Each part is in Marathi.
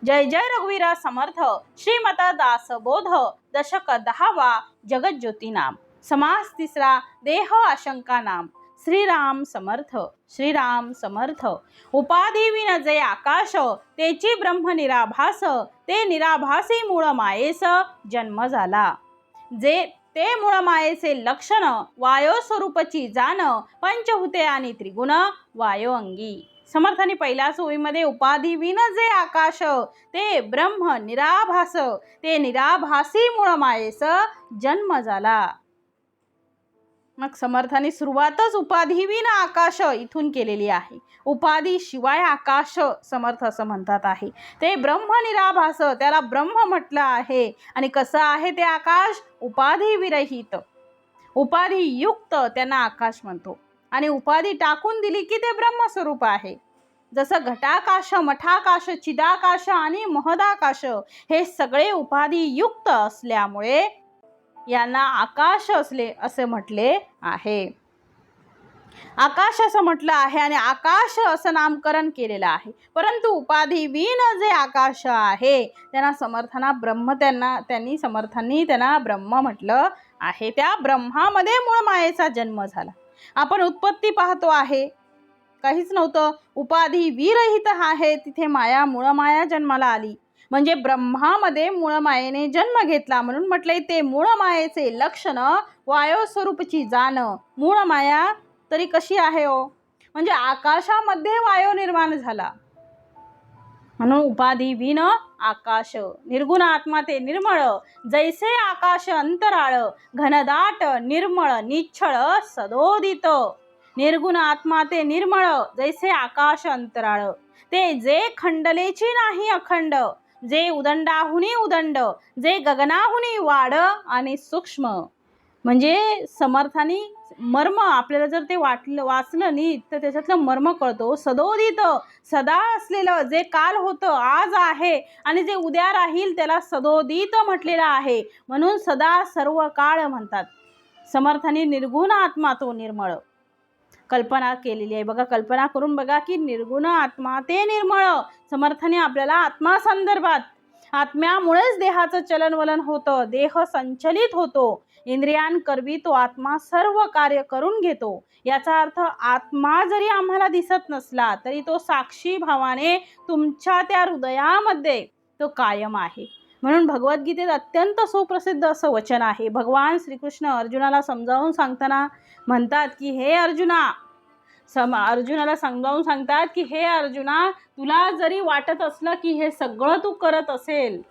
जय जय रघुवीरा समर्थ श्रीमत दासबोध दशक 10वा जगज्योती नाम समास 3 देह आशंका नाम श्रीराम समर्थ श्रीराम समर्थ उपाधी विन जे आकाश तेची ब्रह्म निराभास ते निराभासी मूळ मायेस जन्म झाला जे ते मूळ मायेचे लक्षण वायो स्वरूपची जाण पंचभूते आणि त्रिगुण वायो अंगी। समर्थाने पहिल्याच ओळीमध्ये उपाधी विन जे आकाश ते ब्रह्म निराभास ते निराभासी मूळ मायेस जन्म झाला। मग समर्थाने सुरुवातच उपाधी विन आकाश इथून केलेली आहे। उपाधी शिवाय आकाश समर्थ असं म्हणतात आहे। ते ब्रह्म निराभास त्याला ब्रह्म म्हटलं आहे। आणि कसं आहे ते आकाश? उपाधी विरहित उपाधी युक्त त्यांना आकाश म्हणतो। आणि उपाधी टाकून दिली की ते ब्रह्मस्वरूप आहे। जसं घटाकाश मठाकाश चिदाकाश आणि महदाकाश हे सगळे उपाधी युक्त असल्यामुळे यांना आकाश असले असे म्हटले आहे। आकाश असं म्हटलं आहे आणि आकाश असं नामकरण केलेलं आहे। परंतु उपाधी विन जे आकाश आहे त्यांना समर्थांनी त्यांना ब्रह्म म्हटलं आहे। त्या ब्रह्मामध्ये मूळ मायेचा जन्म झाला। आपण उत्पत्ती पाहतो आहे, काहीच नव्हतं, उपाधी विरहित आहे, तिथे माया मूळ माया जन्माला आली। म्हणजे ब्रह्मामध्ये मूळ मायेने जन्म घेतला म्हणून म्हटले ते मूळ मायेचे लक्षण वायो स्वरूपची जाण। मूळ माया तरी कशी आहे हो? म्हणजे आकाशामध्ये वायो निर्माण झाला म्हणून उपाधी विन आकाश। निर्गुण आत्मा ते निर्मळ जैसे आकाश अंतराळ घनदाट निर्मळ निच्छळ सदोदित। निर्गुण आत्मा ते निर्मळ जैसे आकाश अंतराळ ते जे खंडलेची नाही अखंड, जे उदंडाहुनी उदंड, जे गगनाहुनी वाढ आणि सूक्ष्म। म्हणजे समर्थानी मर्म आपल्याला जर ते वाचलं नीट तर त्याच्यातलं मर्म कळतो। सदोदित सदा असलेलं, जे काल होतं आज आहे आणि जे उद्या राहील त्याला सदोदित म्हटलेलं आहे। म्हणून सदा सर्व काळ म्हणतात। समर्थानी निर्गुण आत्मा तो निर्मळ कल्पना केलेली आहे। बघा, कल्पना करून बघा की निर्गुण आत्मा ते निर्मळ। समर्थाने आपल्याला आत्मा संदर्भात आत्म्यामुळेच देहाचं चलनवलन होतं, देह संचलित होतो, इंद्रियांकरवी तो आत्मा सर्व कार्य करून घेतो। याचा अर्थ आत्मा जरी आम्हाला दिसत नसला तरी तो साक्षी भावाने तुमच्या त्या हृदयामध्ये तो कायम आहे। म्हणून भगवद्गीतेत अत्यंत सुप्रसिद्ध असं वचन आहे। भगवान श्रीकृष्ण अर्जुनाला समजावून सांगताना म्हणतात की हे अर्जुनाला समजावून सांगतात की हे अर्जुना, तुला जरी वाटत असलं की हे सगळं तू करत असेल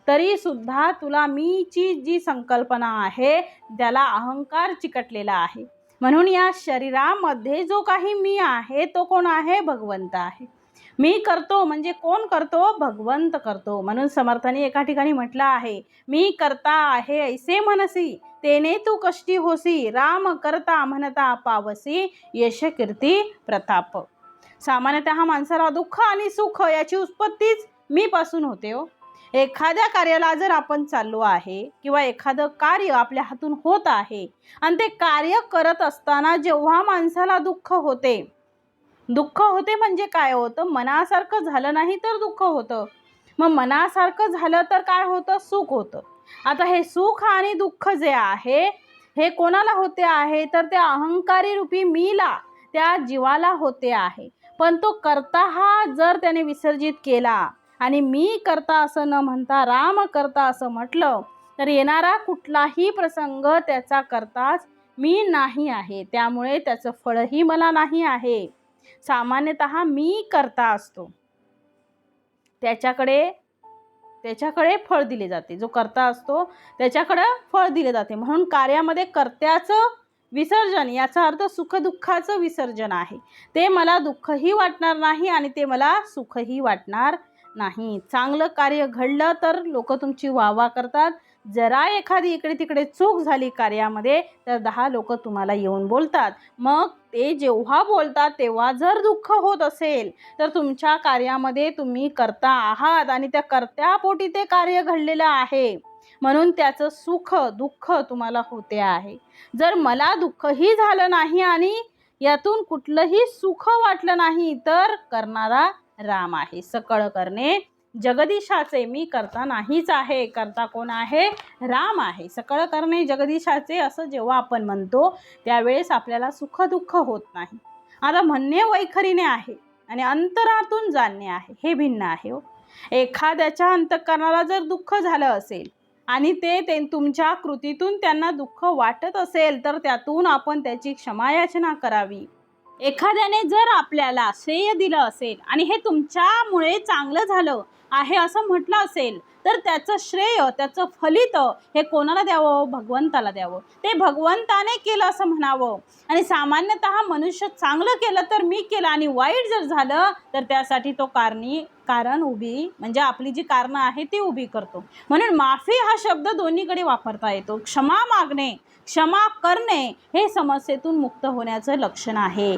तरी सुद्धा तुला मीची जी संकल्पना आहे त्याला अहंकार चिकटलेला आहे। म्हणून या शरीरामध्ये जो काही मी आहे तो कोण आहे? भगवंत आहे। मी करतो म्हणजे कोण करतो? भगवंत करतो। म्हणून समर्थाने एका ठिकाणी म्हटलं आहे, मी करता आहे ऐसे मनसी तेने तू कष्टी होसी, राम करता म्हणता पावसी यश कीर्ती प्रताप। सामान्यतः माणसाला दुःख आणि सुख याची उत्पत्तीच मी पासून होते हो। एखाद्या कार्याला जर आपण चाललो आहे किंवा एखादं कार्य आपल्या हातून होत आहे आणि ते कार्य करत असताना जेव्हा माणसाला दुःख होते म्हणजे काय होतं? मनासारखं झालं नाही तर दुःख होतं, मग मनासारखं झालं तर काय होतं? सुख होतं। आता हे सुख आणि दुःख जे आहे हे कोणाला होते आहे? तर त्या अहंकारी रूपी मीला, त्या जीवाला होते आहे। पण तो करता हा जर त्याने विसर्जित केला आणि मी करता असं न म्हणता राम करता असं म्हटलं तर येणारा कुठलाही प्रसंग त्याचा करताच मी नाही आहे, त्यामुळे त्याचं फळही मला नाही आहे। सामान्यतः मी करता असतो, त्याच्याकडे फळ दिले जाते। जो करता असतो त्याच्याकडे फळ दिले जाते। म्हणून कार्यामध्ये कर्त्याचं विसर्जन याचा अर्थ सुखदुःखाचं विसर्जन आहे। ते मला दुःखही वाटणार नाही आणि ते मला सुखही वाटणार नाही। चांगलं कार्य घडलं तर लोक तुमची वाहवा करतात, जरा एखादी इकडे तिकडे चूक झाली कार्यामध्ये तर 10 लोक तुम्हाला येऊन बोलतात। मग ते जेव्हा बोलतात तेव्हा जर दुःख होत असेल तर तुमच्या कार्यामध्ये तुम्ही करता आहात आणि त्या कर्त्यापोटी ते कार्य घडलेलं आहे, म्हणून त्याचं सुख दुःख तुम्हाला होते आहे। जर मला दुःखही झालं नाही आणि यातून कुठलंही सुख वाटलं नाही तर करणारा राम आहे। सकळ करणे जगदीशाचे, मी करता नाहीच आहे, करता कोण आहे? राम आहे. सकळ करणे जगदीशाचे असं जेव्हा आपण म्हणतो त्यावेळेस आपल्याला सुख दुःख होत नाही. आता म्हणणे वैखरीने आहे आणि अंतरातून जाणणे आहे, हे भिन्न आहे हो. एखाद्याच्या अंतःकरणाला जर दुःख झालं असेल आणि ते तुमच्या कृतीतून त्यांना दुःख वाटत असेल तर त्यातून आपण त्याची क्षमायाचना करावी. एखाद्याने जर आपल्याला श्रेय दिलं असेल आणि हे तुमच्यामुळे चांगलं झालं आहे असं म्हटलं असेल तर त्याचं श्रेय, त्याचं फलित हे कोणाला द्यावं? भगवंताला द्यावं. ते भगवंताने केलं असं म्हणावं. आणि सामान्यतः मनुष्य चांगलं केलं तर मी केलं आणि वाईट जर झालं तर त्यासाठी तो कारण उभी, म्हणजे आपली जी कारणं आहे ती उभी करतो. म्हणून माफी हा शब्द दोन्हीकडे वापरता येतो. क्षमा मागणे, क्षमा करणे हे समस्येतून मुक्त होण्याचं लक्षण आहे.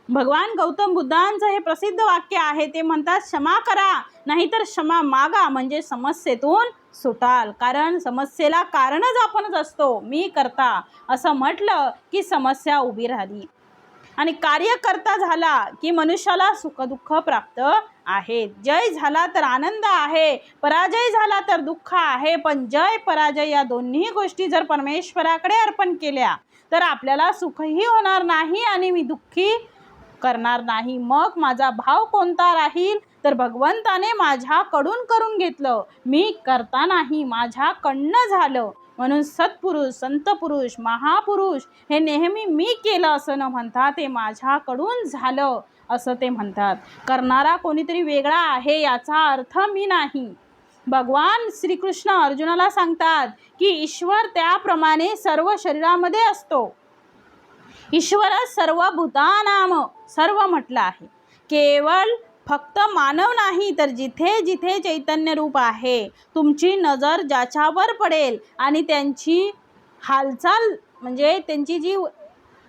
भगवान गौतम बुद्धांचं हे प्रसिद्ध वाक्य आहे. ते म्हणतात, क्षमा करा नाहीतर क्षमा मागा, म्हणजे समस्येतून सुटाल. कारण समस्येला कारणच आपणच असतो. मी करता असं म्हटलं की समस्या उभी राहिली. आणि कार्य करता झाला की मनुष्याला सुखदुःख प्राप्त आहे. जय झाला तर आनंद आहे, पराजय झाला तर दुःख आहे. पण जय पराजय या दोन्ही गोष्टी जर परमेश्वराकडे अर्पण केल्या तर आपल्याला सुखही होणार नाही आणि मी दुःखी करणार नाही. मग माझा भाव कोणता राहील? तर भगवंताने माझ्याकडून करून घेतलं, मी करता नाही, माझ्याकडनं झालं. म्हणून सत्पुरुष, संतपुरुष, महापुरुष हे नेहमी मी केलं असं न म्हणता ते माझ्याकडून झालं असं ते म्हणतात. करणारा कोणीतरी वेगळा आहे याचा अर्थ मी नाही. भगवान श्रीकृष्ण अर्जुनाला सांगतात की ईश्वर त्याप्रमाणे सर्व शरीरामध्ये असतो. ईश्वर सर्व भूतानाम सर्व म्हटलं आहे. केवळ फक्त मानव नाही तर जिथे जिथे चैतन्य रूप आहे, तुमची नजर ज्याच्यावर पडेल आणि त्यांची हालचाल, म्हणजे त्यांची जी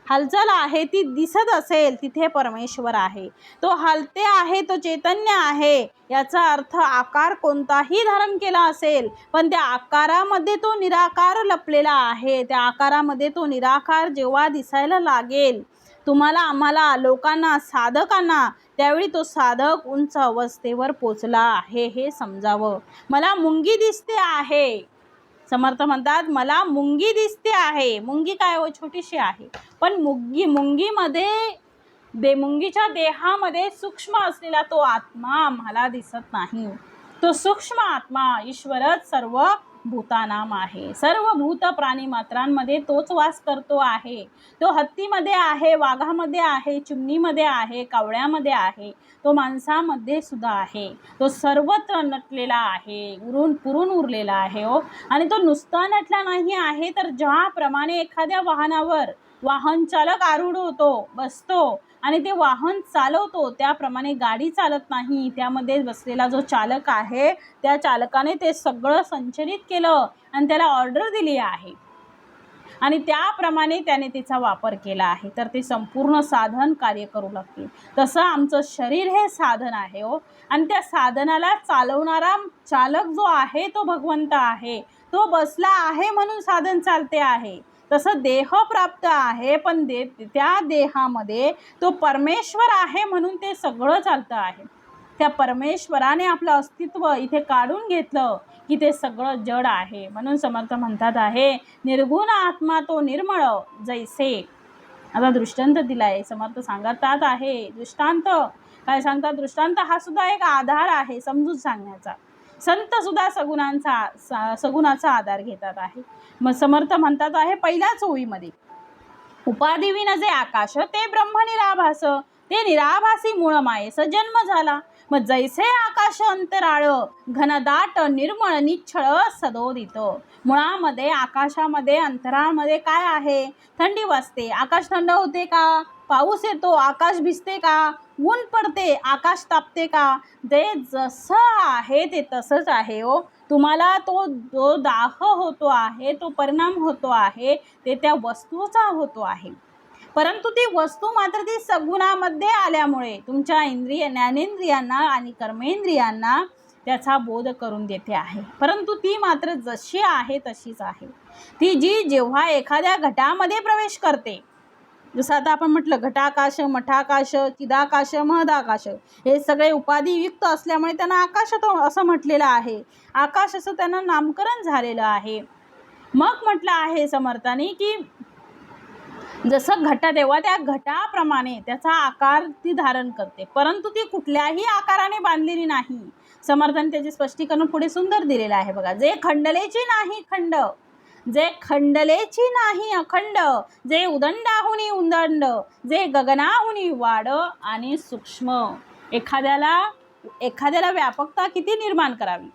हालचाल आहे ती दिसत असेल, तिथे परमेश्वर आहे. तो हलते आहे, तो चैतन्य आहे. याचा अर्थ आकार कोणताही धारण केला असेल पण त्या आकारामध्ये तो निराकार लपलेला आहे. त्या आकारामध्ये तो निराकार जेव्हा दिसायला लागेल तुम्हाला, आम्हाला, लोकांना, साधकांना, त्यावेळी तो साधक उंच अवस्थेवर पोचला आहे हे समजावं. मला मुंगी दिसते आहे, समर्थ म्हणतात मला मुंगी दिसते आहे. मुंगी काय हो? छोटीशी आहे. पण मुंगीच्या देहामध्ये सूक्ष्म असलेला तो आत्मा आम्हाला दिसत नाही. तो सूक्ष्म आत्मा ईश्वरच सर्व भूतानाम आहे. सर्व भूत प्राणी मात्रांमध्ये तोच वास करतो आहे. तो हत्तीमध्ये आहे, वाघामध्ये आहे, चिमणीमध्ये आहे, कावळ्यामध्ये आहे, तो माणसामध्ये सुद्धा आहे. तो सर्वत्र नटलेला आहे, पुरून उरलेला आहे हो. आणि तो नुसता नटला नाही आहे तर ज्याप्रमाणे एखाद्या वाहनावर वाहन चालक आरूढ होतो, बसतो आणि ते वाहन चालवतो, त्याप्रमाणे गाडी चालत नाही. त्यामध्ये बसलेला जो चालक आहे त्या चालकाने ते सगळं संचलित केलं आणि त्याला ऑर्डर दिली आहे आणि त्याप्रमाणे त्याने तिचा वापर केला आहे तर ते संपूर्ण साधन कार्य करू लागते. तसं आमचं शरीर हे साधन आहे हो. आणि त्या साधनाला चालवणारा चालक जो आहे तो भगवंत आहे. तो बसला आहे म्हणून साधन चालते आहे. तसं देह प्राप्त आहे पण त्या देहामध्ये तो परमेश्वर आहे म्हणून ते सगळं चालतं आहे. त्या परमेश्वराने आपलं अस्तित्व इथे काढून घेतलं की ते सगळं जड आहे. म्हणून समर्थ म्हणतात आहे, निर्गुण आत्मा तो निर्मळ जैसे. आता दृष्टांत दिलाय, समर्थ सांगतात आहे. दृष्टांत काय सांगतात? दृष्टांत हा सुद्धा एक आधार आहे समजून सांगण्याचा. संत सुद्धा सगुणाचा आधार घेतात आहे. मग समर्थ म्हणतात आहे पहिल्याच ओळीमध्ये, उपाधिविन जे आकाश ते ब्रह्म निराभास, ते निराभासी मूळ मायेस जन्म झाला. मग जैसे आकाश अंतराळ घनदाट निर्मळ निच्छळ सदोदित. मुळामध्ये, आकाशामध्ये, अंतराळमध्ये काय आहे? थंडी वाजते, आकाश थंड होते का? पाऊस येतो, आकाश भिजते का? ऊन पडते, आकाश तापते का? ते जसं आहे ते तसंच आहे हो. तुम्हाला तो जो दाह होतो आहे, तो परिणाम होतो आहे, ते त्या वस्तूचा होतो आहे. परंतु ती वस्तू मात्र ती सगुणामध्ये आल्यामुळे तुमच्या ज्ञानेंद्रियांना आणि कर्मेंद्रियांना त्याचा बोध करून देते आहे. परंतु ती मात्र जशी आहे तशीच आहे. ती जेव्हा एखाद्या घटामध्ये प्रवेश करते जसं आता आपण म्हटलं घटाकाश, मठाकाश, चिदाकाश, महदाकाश, हे सगळे उपाधियुक्त असल्यामुळे त्यांना आकाश असं म्हटलेलं आहे. आकाश असं त्यांना नामकरण झालेलं आहे. मग म्हटलं आहे समर्थांनी की जसं घटदेवा त्या घटाप्रमाणे त्याचा आकार ती धारण करते, परंतु ती कुठल्याही आकाराने बांधलेली नाही. समर्थांनी त्याचे स्पष्टीकरण पुढे सुंदर दिलेलं आहे बघा. जे खंडलेची नाही खंड, जे खंडलेची नाही अखंड, जे उदंडाहुनी उदंड, जे गगनाहुनी वाढ आणि सूक्ष्म. एखाद्याला व्यापकता किती निर्माण करावी.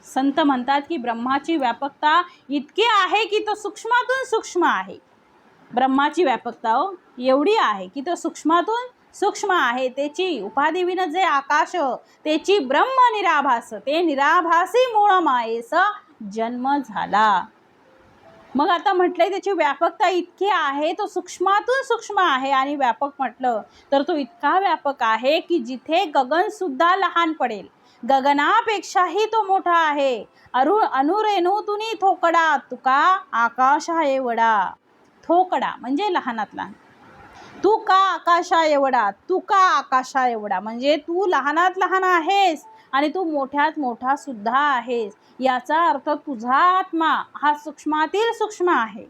संत म्हणतात की ब्रह्माची व्यापकता इतकी आहे की तो सूक्ष्मातून सूक्ष्म आहे. ब्रह्माची व्यापकता एवढी आहे की तो सूक्ष्मातून सूक्ष्म आहे. त्याची उपाधिविन जे आकाश, त्याची ब्रह्म निराभास, ते निराभासी मूळ मायेचा जन्म झाला. मग आता म्हटलंय त्याची व्यापकता इतकी आहे, तो सूक्ष्मातून सूक्ष्म आहे. आणि व्यापक म्हटलं तर तो इतका व्यापक आहे की जिथे गगन सुद्धा लहान पडेल, गगनापेक्षाही तो मोठा आहे. अनुरेणुतुनी थोकडा, तुका आकाशा एवढा. थोकडा म्हणजे लहानात लहान. तू का आकाशा एवढा, तू का आकाशा एवढा म्हणजे तू लहानात लहान आहेस आणि तू मोठ्यात मोठा सुद्धा आहेस. याचा अर्थ तुझा आत्मा हा सूक्ष्मातील सूक्ष्म आहे.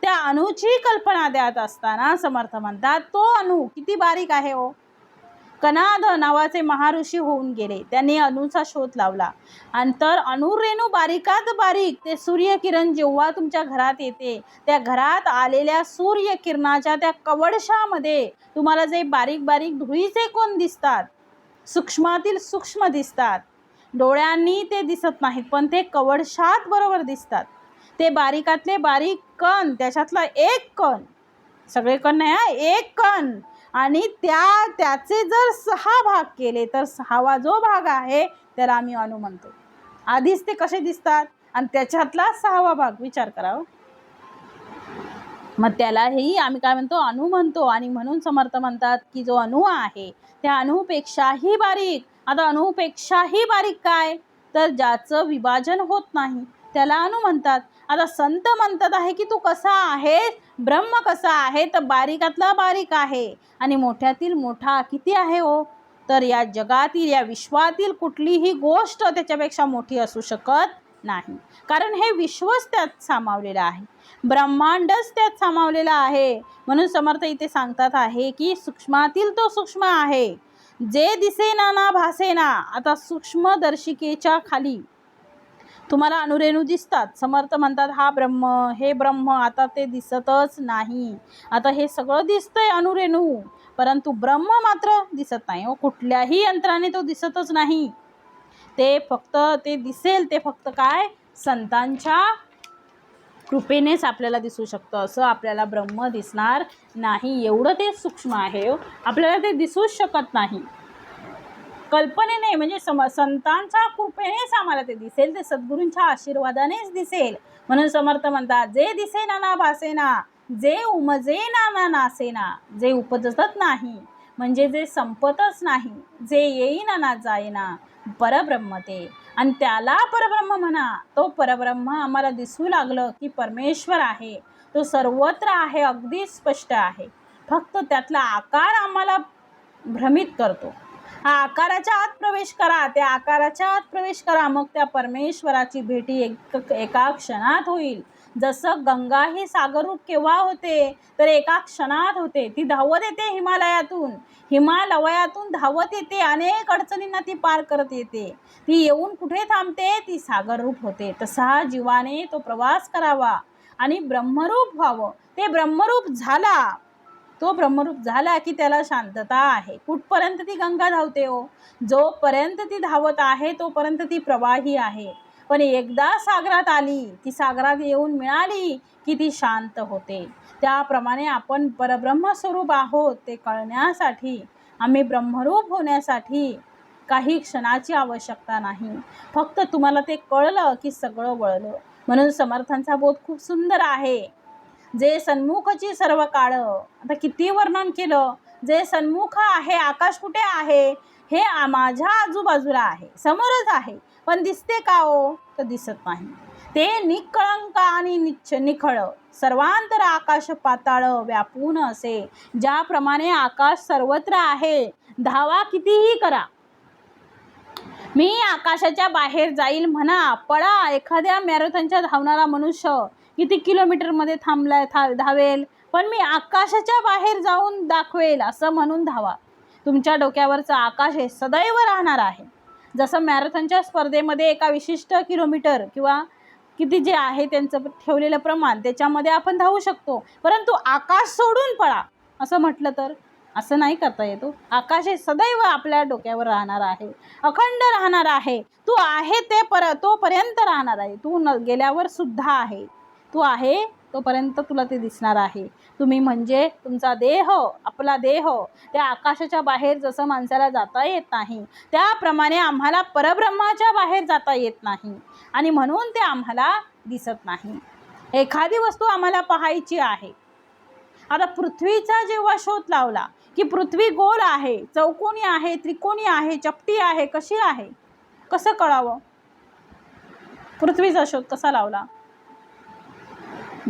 त्या अणूची कल्पना द्यात असताना समर्थ म्हणतात तो अणू किती बारीक आहे हो. कनाद नावाचे महाऋषी होऊन गेले, त्यांनी अणूचा शोध लावला. आणि तर अणुरेणू बारीकात बारीक ते सूर्यकिरण जेव्हा तुमच्या घरात येते, त्या घरात आलेल्या सूर्यकिरणाच्या त्या कवडशामध्ये तुम्हाला जे बारीक बारीक धुळीचे कोण दिसतात, सूक्ष्मातील सूक्ष्म दिसतात. डोळ्यांनी ते दिसत नाहीत, पण ते कवडशात बरोबर दिसतात. ते बारीकातले बारीक कण, त्याच्यातला एक कण, सगळे कण नाही, एक कण, आणि त्याचे जर 6 भाग केले तर 6वा जो भाग आहे त्याला आम्ही अणू म्हणतो. आधीच ते कसे दिसतात आणि त्याच्यातला 6वा भाग विचार करावा. मग त्यालाही आम्ही काय म्हणतो, अणू म्हणतो. आणि म्हणून समर्थ म्हणतात की जो अणू आहे त्या अणूपेक्षाही बारीक. आता अणूपेक्षाही बारीक काय, तर ज्याचं विभाजन होत नाही त्याला अणू म्हणतात. आता संत म्हणतात आहे की तू कसा आहे, ब्रह्म कसा आहे, तर बारीकातला बारीक आहे आणि मोठ्यातील मोठा किती आहे हो, तर या जगातील या विश्वातील कुठलीही गोष्ट त्याच्यापेक्षा मोठी असू शकत नाही. कारण हे विश्वच त्यात सामावलेलं आहे, ब्रह्मांडच त्यात सामावलेला आहे. म्हणून समर्थ इथे सांगतात आहे की सूक्ष्मातील तो सूक्ष्म आहे, जे दिसेना ना भासेना. आता सूक्ष्मदर्शिकेच्या खाली तुम्हाला अनुरेणू दिसतात. समर्थ म्हणतात हा ब्रह्म, हे ब्रह्म आता ते दिसतच नाही. आता हे सगळं दिसतंय अनुरेणू, परंतु ब्रह्म मात्र दिसत नाही. कुठल्याही यंत्राने तो दिसतच नाही. ते दिसेल ते फक्त काय, संतांच्या कृपेनेच आपल्याला दिसू शकतं. असं आपल्याला ब्रह्म दिसणार नाही, एवढं ते सूक्ष्म आहे. आपल्याला ते दिसूच शकत नाही कल्पनेने, म्हणजे संतांच्या कृपेनेच आम्हाला ते दिसेल, ते सद्गुरूंच्या आशीर्वादानेच दिसेल. म्हणून समर्थ म्हणतात जे दिसेना ना भासेना, जे उमजेना ना नासेना. जे उपजतच नाही म्हणजे जे संपतच नाही, जे येईना ना जाईना, परब्रह्म ते. आणि त्याला परब्रह्म म्हणा. तो परब्रह्म आम्हाला दिसू लागलं की परमेश्वर आहे, तो सर्वत्र आहे, अगदी स्पष्ट आहे. फक्त त्यातला आकार आम्हाला भ्रमित करतो. हा आकाराच्या आत प्रवेश करा, त्या आकाराच्या आत प्रवेश करा, मग त्या परमेश्वराची भेटी एका क्षणात होईल. जसं गंगा ही सागररूप केव्हा होते, तर एका क्षणात होते. ती धावत येते हिमालयातून धावत येते, अनेक अडचणींना ती पार करत येते. ती येऊन कुठे थांबते, ती सागररूप होते. तसा जीवाने तो प्रवास करावा आणि ब्रह्मरूप व्हावं. ते ब्रह्मरूप झाला, तो ब्रह्मरूप झाला की त्याला शांतता आहे. कुठपर्यंत ती गंगा धावते हो, जोपर्यंत ती धावत आहे तोपर्यंत ती प्रवाही आहे. पण एकदा सागरात आली, ती सागरात येऊन मिळाली की ती शांत होते. त्याप्रमाणे आपण परब्रह्म स्वरूप आहोत ते कळण्यासाठी, आम्ही ब्रह्मरूप होण्यासाठी काही क्षणाची आवश्यकता नाही. फक्त तुम्हाला ते कळलं की सगळं वळलं. म्हणून समर्थांचा बोध खूप सुंदर आहे. जे सन्मुखची सर्व काळ, आता किती वर्णन केलं. जे सन्मुख आहे, आकाश कुठे आहे, हे माझ्या आजूबाजूला आहे, समोरच आहे, पण दिसते का हो, तर दिसत नाही. ते निकळंक आणि निखळ सर्वांतर आकाश पाताळ व्यापून असे. ज्याप्रमाणे आकाश सर्वत्र आहे, धावा कितीही करा, मी आकाशाच्या बाहेर जाईल म्हणा, पळा. एखाद्या मॅरेथॉनच्या धावणारा मनुष्य किती किलोमीटर मध्ये धावेल, पण मी आकाशाच्या बाहेर जाऊन दाखवेल असं म्हणून धावा. तुमच्या डोक्यावरचं आकाश हे सदैव राहणार आहे. जसं मॅरेथॉनच्या स्पर्धेमध्ये एका विशिष्ट किलोमीटर किंवा किती जे आहे त्यांचं ठेवलेलं प्रमाण, त्याच्यामध्ये आपण धावू शकतो, परंतु आकाश सोडून पळा असं म्हटलं तर असं नाही करता येतो. आकाश हे सदैव आपल्या डोक्यावर राहणार आहे, अखंड राहणार आहे. तू आहे ते तोपर्यंत राहणार आहे. तू गेल्यावर सुद्धा आहे. तू आहे तोपर्यंत तुला ते दिसणार आहे. तुम्ही म्हणजे तुमचा देह, आपला देह त्या आकाशाच्या बाहेर जसं माणसाला जाता येत नाही, त्याप्रमाणे आम्हाला परब्रह्माच्या बाहेर जाता येत नाही आणि म्हणून ते आम्हाला दिसत नाही. एखादी वस्तू आम्हाला पाहायची आहे. आता पृथ्वीचा जेव्हा शोध लावला की पृथ्वी गोल आहे, चौकोनी आहे, त्रिकोणी आहे, चपटी आहे, कशी आहे, कसं कळावं? पृथ्वीचा शोध कसा लावला?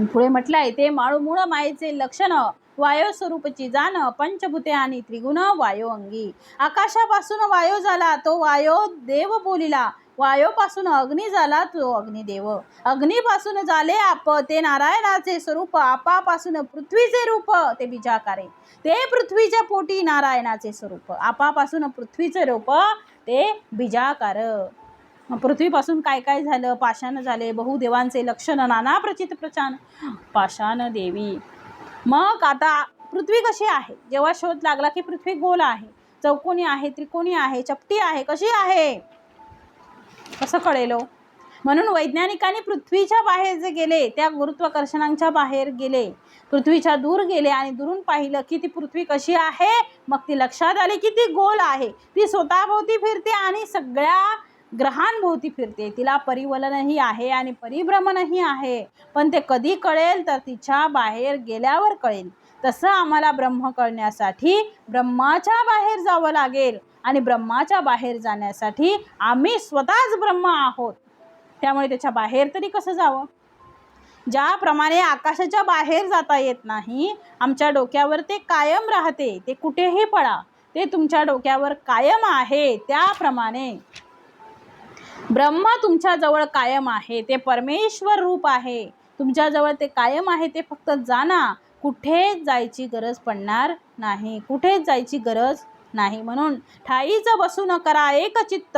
पुढे म्हटलंय, ते मूळ मायेचे लक्षण वायू स्वरूपची जाण, पंचभूते आणि त्रिगुण वायू अंगी. आकाशापासून वायू झाला तो वायू देव बोलिला, वायूपासून अग्नी झाला तो अग्निदेव, अग्नीपासून झाले आप ते नारायणाचे स्वरूप, आपापासून पृथ्वीचे रूप ते बीजाकारे, ते पृथ्वीच्या पोटी नारायणाचे स्वरूप, आपापासून पृथ्वीचे रूप ते बीजाकार. पृथ्वीपासून काय काय झालं? पाषाण झाले, बहुदेवांचे लक्षण, नाना प्रचित प्रचान, पाषाण देवी. मग आता पृथ्वी कशी आहे? जेव्हा शोध लागला की पृथ्वी गोल आहे, चौकोनी आहे, त्रिकोणी आहे, चपटी आहे, कशी आहे, कसं कळेल? म्हणून वैज्ञानिकांनी पृथ्वीच्या बाहेर जे गेले, त्या गुरुत्वाकर्षणाच्या बाहेर गेले, पृथ्वीच्या दूर गेले आणि दुरून पाहिलं की ती पृथ्वी कशी आहे. मग ती लक्षात आली की ती गोल आहे, ती स्वतःभोवती फिरते आणि सगळ्या ग्रहांभोवती फिरते. तिला परिवलनही आहे आणि परिभ्रमणही आहे, पण ते कधी कळेल तर तिच्या बाहेर गेल्यावर कळेल. तसं आम्हाला ब्रह्म कळण्यासाठी ब्रह्माच्या बाहेर जावं लागेल आणि ब्रह्माच्या बाहेर जाण्यासाठी आम्ही स्वतःच ब्रह्म आहोत. त्यामुळे त्याच्या बाहेर तरी कसं जावं? ज्याप्रमाणे आकाशाच्या बाहेर जाता येत नाही, आमच्या डोक्यावर ते कायम राहते, ते कुठेही पळा, ते तुमच्या डोक्यावर कायम आहे. त्याप्रमाणे ब्रह्म तुमच्या जवळ कायम आहे, ते परमेश्वर रूप आहे, तुमच्या जवळ ते कायम आहे. ते फक्त जाणा, कुठेच जायची गरज पडणार नाही, कुठेच जायची गरज नाही. म्हणून ठाईच बसून करा एक चित्त,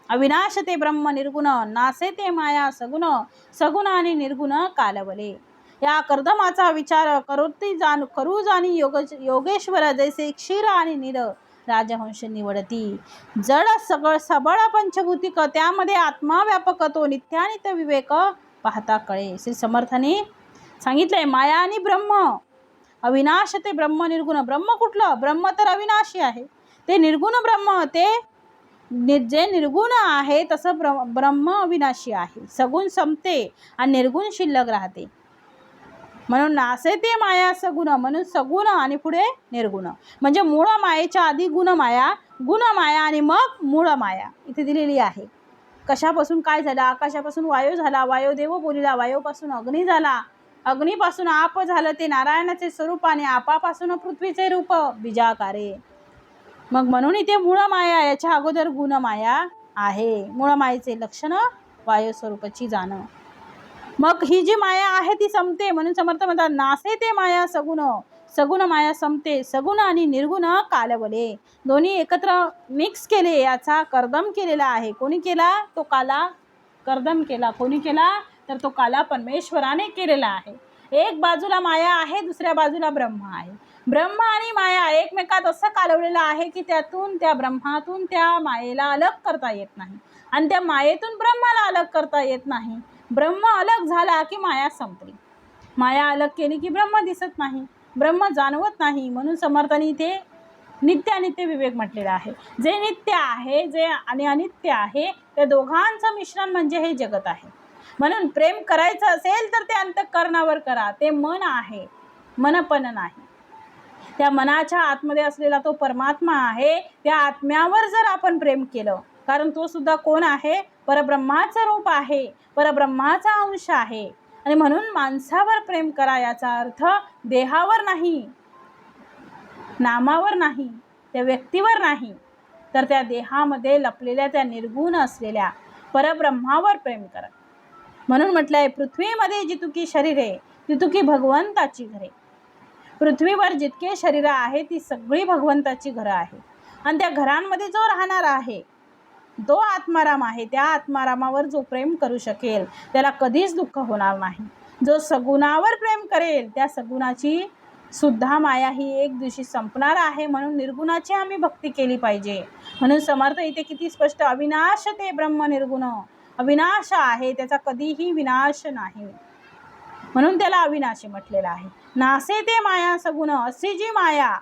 अविनाश ते ब्रह्म निर्गुण, नासे ते माया सगुण, सगुण आणि निर्गुण कालवले. या कर्दमाचा विचार करू जाणी योगेश्वर, जैसे क्षीर आणि नीर राजहंस निवडती. जड सगळ सबळ पंचभूतिक, त्यामध्ये आत्मा व्यापक, तो नित्यानित्य विवेक पाहता कळे. श्री समर्थाने सांगितलंय, माया आणि ब्रह्म, अविनाश ते ब्रह्म निर्गुण. ब्रह्म कुठलं? ब्रह्म तर अविनाशी आहे. ते निर्गुण ब्रह्म, ते जे निर्गुण आहे तसं ब्रह्म अविनाशी आहे. सगुण संपते आणि निर्गुण शिल्लक राहते. म्हणून नासे ते माया सगुण, म्हणून सगुण आणि पुढे निर्गुण. म्हणजे मूळ मायेच्या आधी गुणमाया, गुणमाया आणि मग मूळ माया इथे दिलेली आहे. कशापासून काय झालं? आकाशापासून वायू झाला, वायू देव बोलिला, वायूपासून अग्नी झाला, अग्नीपासून आप झालं ते नारायणाचे स्वरूप आणि आपापासून पृथ्वीचे रूप बीजाकारे. मग म्हणून इथे मूळ माया, याच्या अगोदर गुणमाया आहे. मूळ मायेचे लक्षण वायू स्वरूपाची जाणं. मग ही जी माया आहे ती संपते, म्हणून समर्थ म्हणतात, नासे ते माया सगुण, सगुण माया संपते, सगुण आणि निर्गुण कालवले. दोन्ही एकत्र मिक्स केले, याचा कर्दम केलेला आहे. कोणी केला? तो काला कर्दम केला. कोणी केला? तर तो काला परमेश्वराने केलेला आहे. एक बाजूला माया आहे, दुसऱ्या बाजूला ब्रह्म आहे. ब्रह्म आणि माया एकमेकात असं कालवलेलं आहे की त्यातून, त्या ब्रह्मातून त्या मायेला अलग करता येत नाही आणि त्या मायेतून ब्रह्माला अलग करता येत नाही. ब्रह्म अलग झाला की माया संपली, माया अलग केली की ब्रह्म दिसत नाही, ब्रह्म जाणवत नाही. म्हणून समर्थांनी इथे नित्यानित्य विवेक म्हटलेला आहे. जे नित्य आहे, जे आणि अनित्य आहे, त्या दोघांचं मिश्रण म्हणजे हे जगत आहे. म्हणून प्रेम करायचं असेल तर ते अंतःकरणावर करा. ते मन आहे, मनपण नाही. त्या मनाच्या आतमध्ये असलेला तो परमात्मा आहे. त्या आत्म्यावर जर आपण प्रेम केलं कारण तो सुद्धा कोण आहे? परब्रह्माचं रूप आहे, परब्रह्माचा अंश आहे. आणि म्हणून माणसावर प्रेम करा, याचा अर्थ देहावर नाही, नामावर नाही, त्या व्यक्तीवर नाही, तर त्या देहामध्ये लपलेल्या त्या निर्गुण असलेल्या परब्रह्मावर प्रेम करा. म्हणून म्हटलंय, पृथ्वीमध्ये जितकी शरीरे तितकी भगवंताची घरे. पृथ्वीवर जितके शरीर आहे ती सगळी भगवंताची घरं आहे. आणि त्या घरांमध्ये जो राहणार आहे तो आत्माराम आहे. त्या आत्मारामावर जो प्रेम करू शकेल त्याला कधीच दुःख होणार नाही. जो सगुणावर प्रेम करेल त्या सगुणाची सुद्धा माया ही एक दिवशी संपणार आहे. म्हणून निर्गुणाची आम्ही भक्ती केली पाहिजे. म्हणून समर्थ इथे किती स्पष्ट, अविनाश ते ब्रह्म निर्गुण, अविनाश आहे, त्याचा कधीही विनाश नाही, म्हणून त्याला अविनाशी म्हटलेलं आहे. नासे ते माया सगुण, अशी जी माया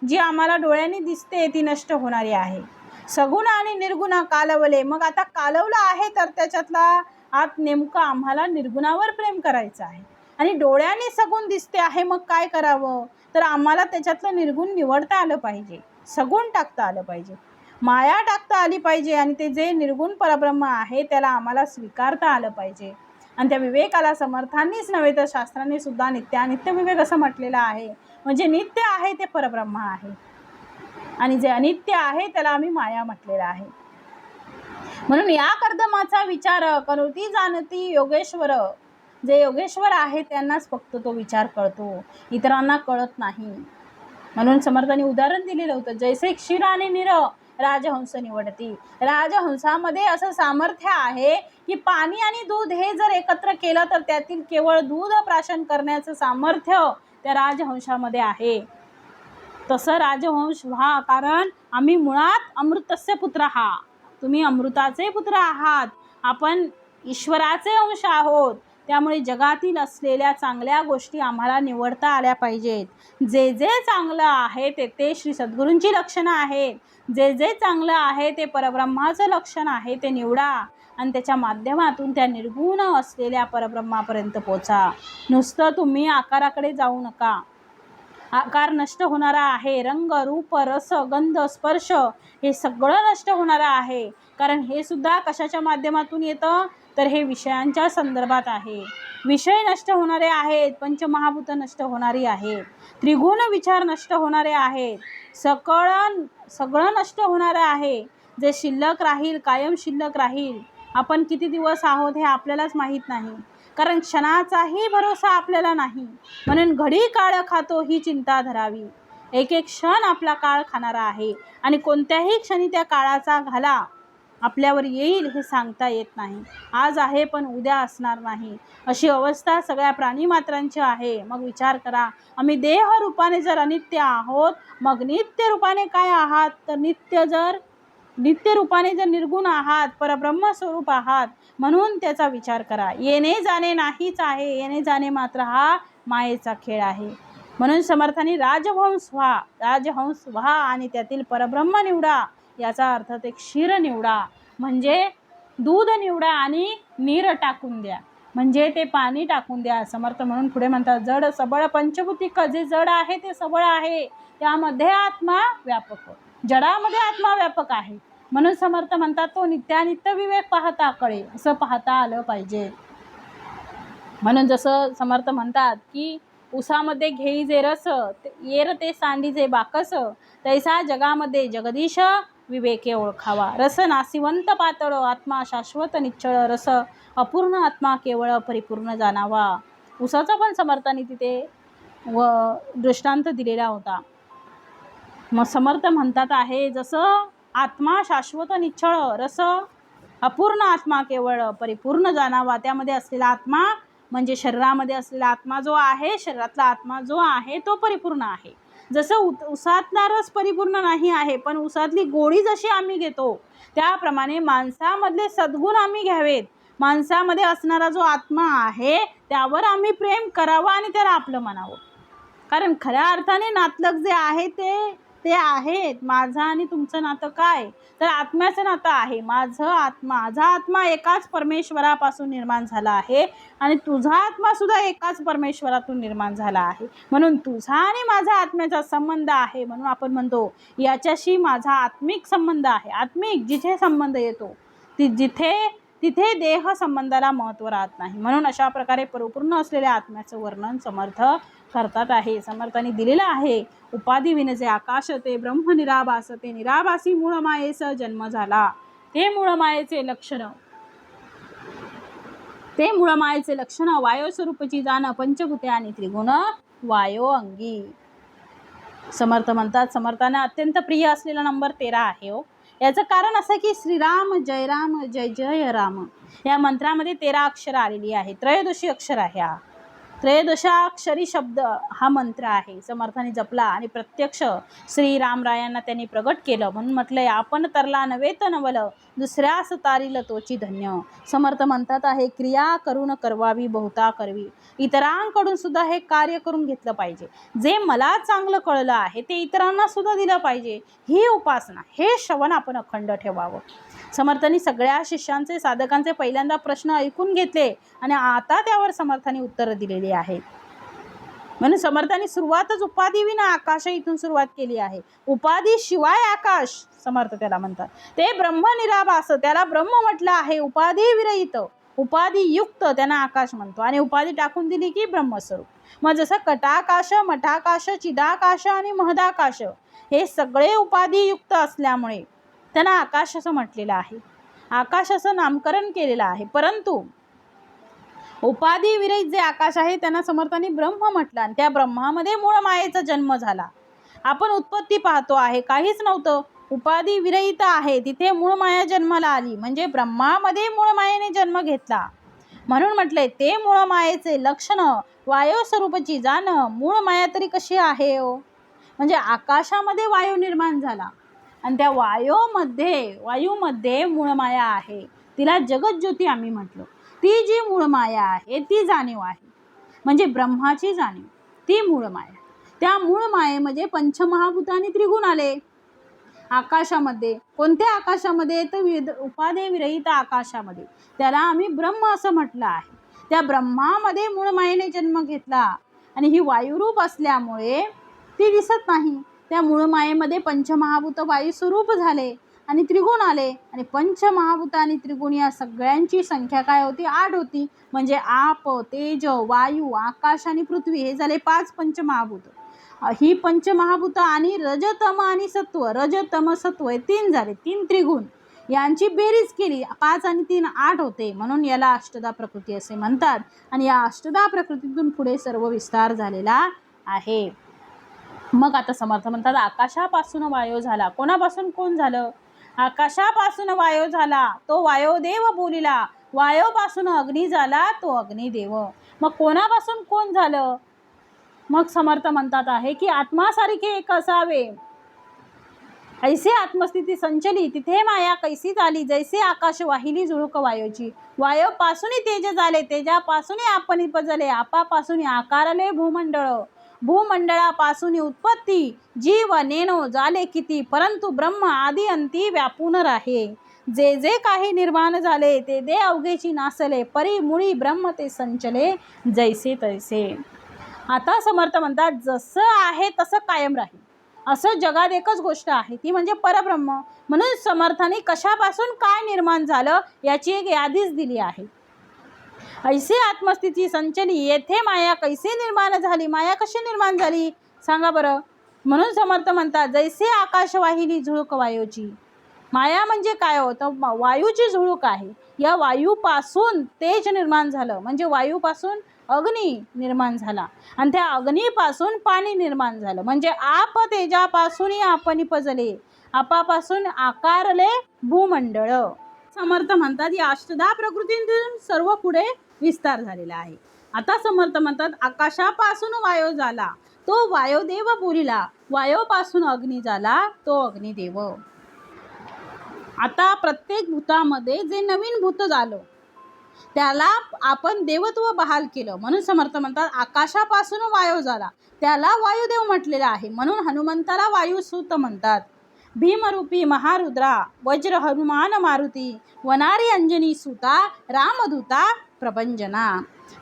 जी आम्हाला डोळ्यांनी दिसते ती नष्ट होणारी आहे. सगुण आणि निर्गुण कालवले. मग आता कालवलं आहे तर त्याच्यातला आत नेमकं आम्हाला निर्गुणावर प्रेम करायचं आहे. आणि डोळ्यांनी सगुण दिसते आहे, मग काय करावं? तर आम्हाला त्याच्यातलं निर्गुण निवडता आलं पाहिजे, सगुण टाकता आलं पाहिजे, माया टाकता आली पाहिजे. आणि ते जे निर्गुण परब्रह्म आहे त्याला आम्हाला स्वीकारता आलं पाहिजे. आणि त्या विवेकाला समर्थांनीच नव्हे तर शास्त्रांनी सुद्धा नित्यानित्य विवेक असं म्हटलेलं आहे. म्हणजे नित्य आहे ते परब्रह्म आहे आणि जे अनित्य आहे त्याला आम्ही माया म्हटलेलं आहे. म्हणून या कर्दमाचा विचार करुती जाणती योगेश्वर. जे योगेश्वर आहे त्यांनाच फक्त तो विचार कळतो, इतरांना कळत नाही. म्हणून समर्थांनी उदाहरण दिलेलं होतं, जैसे क्षीर आणि नीर राजहंस निवडती. राजहंसामध्ये असं सामर्थ्य आहे की पाणी आणि दूध हे जर एकत्र केलं तर त्यातील केवळ दूध प्राशन करण्याचं सामर्थ्य त्या राजहंसामध्ये आहे. तसं राजहंस व्हा, कारण आम्ही मुळात अमृतस्य पुत्र आहात. तुम्ही अमृताचे पुत्र आहात, आपण ईश्वराचे अंश आहोत. त्यामुळे जगातील असलेल्या चांगल्या गोष्टी आम्हाला निवडता आल्या पाहिजेत. जे जे चांगलं आहे ते श्री सद्गुरूंची लक्षणं आहेत. जे जे चांगलं आहे ते परब्रह्माचं लक्षण आहे, ते निवडा आणि त्याच्या माध्यमातून त्या निर्गुण असलेल्या परब्रह्मापर्यंत पोचा. नुसतं तुम्ही आकाराकडे जाऊ नका. आकार नष्ट होणारा आहे, रंग रूप रस गंध स्पर्श हे सगळं नष्ट होणारं आहे. कारण हे सुद्धा कशाच्या माध्यमातून येतं? तर हे विषयांच्या संदर्भात आहे. विषय नष्ट होणारे आहेत, पंचमहाभूत नष्ट होणारी आहेत, त्रिगुण विचार नष्ट होणारे आहेत, सगळं नष्ट होणारं आहे. जे शिल्लक राहील, कायम शिल्लक राहील. आपण किती दिवस आहोत हे आपल्यालाच माहीत नाही, कारण क्षणाचाही भरोसा आपल्याला नाही. म्हणून घडी काळ खातो ही चिंता धरावी. एक एक क्षण आपला काळ खाणारा आहे आणि कोणत्याही क्षणी त्या काळाचा घाला आपल्यावर येईल हे सांगता येत नाही. आज आहे पण उद्या असणार नाही, अशी अवस्था सगळ्या प्राणीमात्रांची आहे. मग विचार करा, आम्ही देह रूपाने जर अनित्य आहोत, मग नित्य रूपाने काय आहात? तर नित्य रूपाने जर निर्गुण आहात, परब्रह्म स्वरूप आहात. म्हणून त्याचा विचार करा. येणे जाणे नाहीच आहे, येणे जाणे मात्र हा मायेचा खेळ आहे. म्हणून समर्थांनी राजहंस व्हा आणि त्यातील परब्रह्म निवडा. याचा अर्थ ते क्षीर निवडा, म्हणजे दूध निवडा आणि नीर टाकून द्या, म्हणजे ते पाणी टाकून द्या. समर्थ म्हणून पुढे म्हणतात, जड सबळ पंचभूतिक. जे जड आहे ते सबळ आहे, त्यामध्ये आत्मा व्यापक, जडामध्ये आत्मा व्यापक आहे. म्हणून समर्थ म्हणतात, तो नित्यानित्य विवेक पाहता कळे, असं पाहता आलं पाहिजे. म्हणून जसं समर्थ म्हणतात की उसामध्ये घेई जे रस, येर ते सांडी जे बाकस, तैसा जगामध्ये जगदीश विवेके ओळखावा. रस नासिवंत पातळ, आत्मा शाश्वत निश्चळ, रस अपूर्ण आत्मा केवळ परिपूर्ण जाणावा. उसाचा पण समर्थांनी तिथे दृष्टांत दिलेला होता. मग समर्थ म्हणतात आहे, जसं आत्मा शाश्वत निश्चळ, रस अपूर्ण आत्मा केवळ परिपूर्ण जाणावा. त्यामध्ये असलेला आत्मा म्हणजे शरीरामध्ये असलेला आत्मा जो आहे, शरीरातला आत्मा जो आहे तो परिपूर्ण आहे. जसं उसातला रस परिपूर्ण नाही आहे, पण उसातली गोडी जशी आम्ही घेतो त्याप्रमाणे माणसामधले सद्गुण आम्ही घ्यावेत. माणसामध्ये असणारा जो आत्मा आहे त्यावर आम्ही प्रेम करावं आणि त्याला आपलं म्हणावं. कारण खऱ्या अर्थाने नातलग जे आहे ते ते आहेत. माझं आणि तुमचं नातं काय? तर आत्म्याचं नातं आहे. माझा आत्मा एकाच परमेश्वरापासून निर्माण झाला आहे आणि तुझा आत्मा सुद्धा एकाच परमेश्वरातून निर्माण झाला आहे. म्हणून तुझा आणि माझा आत्म्याचा संबंध आहे. म्हणून आपण म्हणतो याच्याशी माझा आत्मिक संबंध आहे. आत्मिक जिथे संबंध येतो तिथे देह संबंधाला महत्त्व राहत नाही. म्हणून अशा प्रकारे परिपूर्ण असलेल्या आत्म्याचं वर्णन समर्थ करतात आहे. समर्थांनी दिलेलं आहे. उपाधी विनजे आकाश ते ब्रह्म निराभास ते निराभासी मूळ मायेस जन्म झाला. ते मूळ मायेचे लक्षण वायो स्वरूपची जाण पंचभूते आणि त्रिगुण वायो अंगी. समर्थ म्हणतात समर्थांना अत्यंत प्रिय असलेला नंबर 13 आहे हो. याचं कारण असं की श्रीराम जय जय राम या मंत्रामध्ये 13 अक्षर आलेली आहे. त्रयोदशी अक्षर आहे. हा त्रयोदशाक्षरी शब्द हा मंत्र आहे. समर्थाने जपला आणि प्रत्यक्ष श्रीरामरायांना त्यांनी प्रगट केलं. म्हणून म्हटलंय आपण तरला नव्हे तर नवल दुसऱ्यास तारील तोची धन्य. समर्थ म्हणतात आहे क्रिया करून करवावी बहुता करवी. इतरांकडून सुद्धा हे कार्य करून घेतलं पाहिजे. जे मला चांगलं कळलं आहे ते इतरांना सुद्धा दिलं पाहिजे. ही उपासना, हे श्रवण आपण अखंड ठेवावं. समर्थांनी सगळ्या शिष्यांचे साधकांचे पहिल्यांदा प्रश्न ऐकून घेतले आणि आता त्यावर समर्थांनी उत्तरं दिलेली आहेत. म्हणून समर्थांनी सुरुवातच उपाधी विना आकाश इथून सुरुवात केली आहे. उपाधी शिवाय आकाश समर्थ त्याला म्हणतात. ते ब्रह्म निराभास त्याला ब्रह्म म्हटलं आहे. उपाधी विरहित उपाधी युक्त त्यांना आकाश म्हणतो आणि उपाधी टाकून दिली की ब्रह्मस्वरूप. मग जसं कटाकाश मठाकाश चिदाकाश आणि महदाकाश हे सगळे उपाधी युक्त असल्यामुळे त्यांना आकाश असं म्हटलेलं आहे. आकाश असं नामकरण केलेलं आहे. परंतु उपाधी विरहित जे आकाश आहे त्यांना समर्थांनी ब्रह्म म्हटलं आणि त्या ब्रह्मामध्ये मूळ मायेचा जन्म झाला. आपण उत्पत्ती पाहतो आहे, काहीच नव्हतं. उपाधी विरहित आहे तिथे मूळ माया जन्माला आली म्हणजे ब्रह्मामध्ये मूळ मायेने जन्म घेतला. म्हणून म्हटलंय ते मूळ मायेचे लक्षण वायू स्वरूपची जाण. मूळ माया तरी कशी आहे हो? म्हणजे आकाशामध्ये वायू निर्माण झाला आणि त्या वायूमध्ये मूळ माया आहे. तिला जगज्योती आम्ही म्हटलो. ती जी मूळ माया आहे ती जाणीव आहे. म्हणजे ब्रह्माची जाणीव ती मूळ माया. त्या मूळ मायेमध्ये पंचमहाभूत आणि त्रिगुण आले आकाशामध्ये. कोणत्या आकाशामध्ये? तर उपाधी विरहित आकाशामध्ये. त्याला आम्ही ब्रह्म असं म्हटलं आहे. त्या ब्रह्मामध्ये मूळ मायेने जन्म घेतला आणि ही वायुरूप असल्यामुळे ती दिसत नाही. त्या मूळ मायेमध्ये पंचमहाभूत वायू स्वरूप झाले आणि त्रिगुण आले आणि पंचमहाभूत आणि त्रिगुण या सगळ्यांची संख्या काय होती? 8 होती. म्हणजे आप, तेज, वायू, आकाश आणि पृथ्वी हे झाले 5 पंचमहाभूत. ही पंचमहाभूत आणि रजतम आणि सत्व, रजतम सत्व हे 3 झाले. 3 त्रिगुण यांची बेरीज केली 5 आणि 3 8 होते. म्हणून याला अष्टधा प्रकृती असे म्हणतात आणि या अष्टधा प्रकृतीतून पुढे सर्व विस्तार झालेला आहे. मग आता समर्थ म्हणतात आकाशापासून वायू झाला. कोणापासून कोण झालं? आकाशापासून वायू झाला तो वायुदेव बोलिला. वायूपासून अग्नी झाला तो अग्निदेव. मग कोणापासून कोण झालं? मग समर्थ म्हणतात आहे की आत्मासारखे एक असावे. ऐसे आत्मस्थिती संचली तिथे माया कैसी झाली. जैसे आकाश वाहिली झुळूक वायूची. वायूपासून तेज झाले, तेजापासून आपण पजले, आपापासून आकारले भूमंडळ, भूमंडळापासून उत्पत्ती जीव नेनो झाले किती. परंतु ब्रह्म आदी अंती व्यापून राहे. जे जे काही निर्माण झाले ते दे अवघेची नासले. परी मुळी ब्रह्म ते संचले जैसे तैसे. आता समर्थ म्हणतात जसं आहे तसं कायम राहील असं जगात एकच गोष्ट आहे ती म्हणजे परब्रह्म. म्हणून समर्थाने कशापासून काय निर्माण झालं याची एक यादीच दिली आहे. ऐसे आत्मस्थिती संचली येथे माया कैसे निर्माण झाली. माया कशी निर्माण झाली सांगा बरं. म्हणून समर्थ म्हणतात जैसे आकाश वाहिली झुळूक वायूची. माया म्हणजे काय होतं? वायूची झुळूक आहे. या वायूपासून तेज निर्माण झालं म्हणजे वायूपासून अग्नी निर्माण झाला आणि त्या अग्नीपासून पाणी निर्माण झालं म्हणजे आप तेजापासून आपण पजले, आपापासून आकारले भूमंडळ. समर्थ म्हणतात या अष्टधा प्रकृतीतून सर्व पुढे विस्तार झालेला आहे. आता समर्थ म्हणतात आकाशापासून वायू झाला तो वायुदेव बोलिला. वायूपासून अग्नी झाला तो अग्निदेव. आता प्रत्येक भूतामध्ये जे नवीन भूत झालं त्याला आपण देवत्व बहाल केलं म्हणून समर्थ म्हणतात आकाशापासून वायू झाला, त्याला वायुदेव म्हटलेला आहे. म्हणून हनुमंताला वायुसूत म्हणतात. भीमरूपी महारुद्रा वज्र हनुमान मारुती वनारी अंजनी सुता रामदूता प्रभंजना.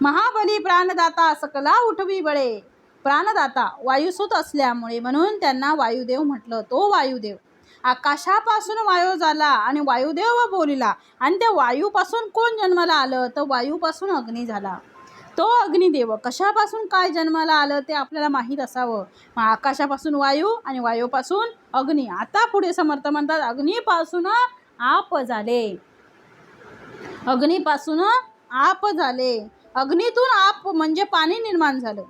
महाबली प्राणदाता सकला उठवी बळे. प्राणदाता वायुसूत असल्यामुळे म्हणून त्यांना वायुदेव म्हटलं. तो वायुदेव आकाशापासून वायू झाला आणि वायुदेव बोलिला. आणि त्या वायूपासून कोण जन्माला आलं तर वायूपासून अग्नी झाला. तो अग्निदेव कशापासून काय जन्माला आलं ते आपल्याला माहीत असावं. मग आकाशापासून वायू आणि वायूपासून अग्नी. आता पुढे समर्थ म्हणतात अग्नीपासून आप झाले. अग्नीपासून आप झाले. अग्नीतून आप म्हणजे पाणी निर्माण झालं.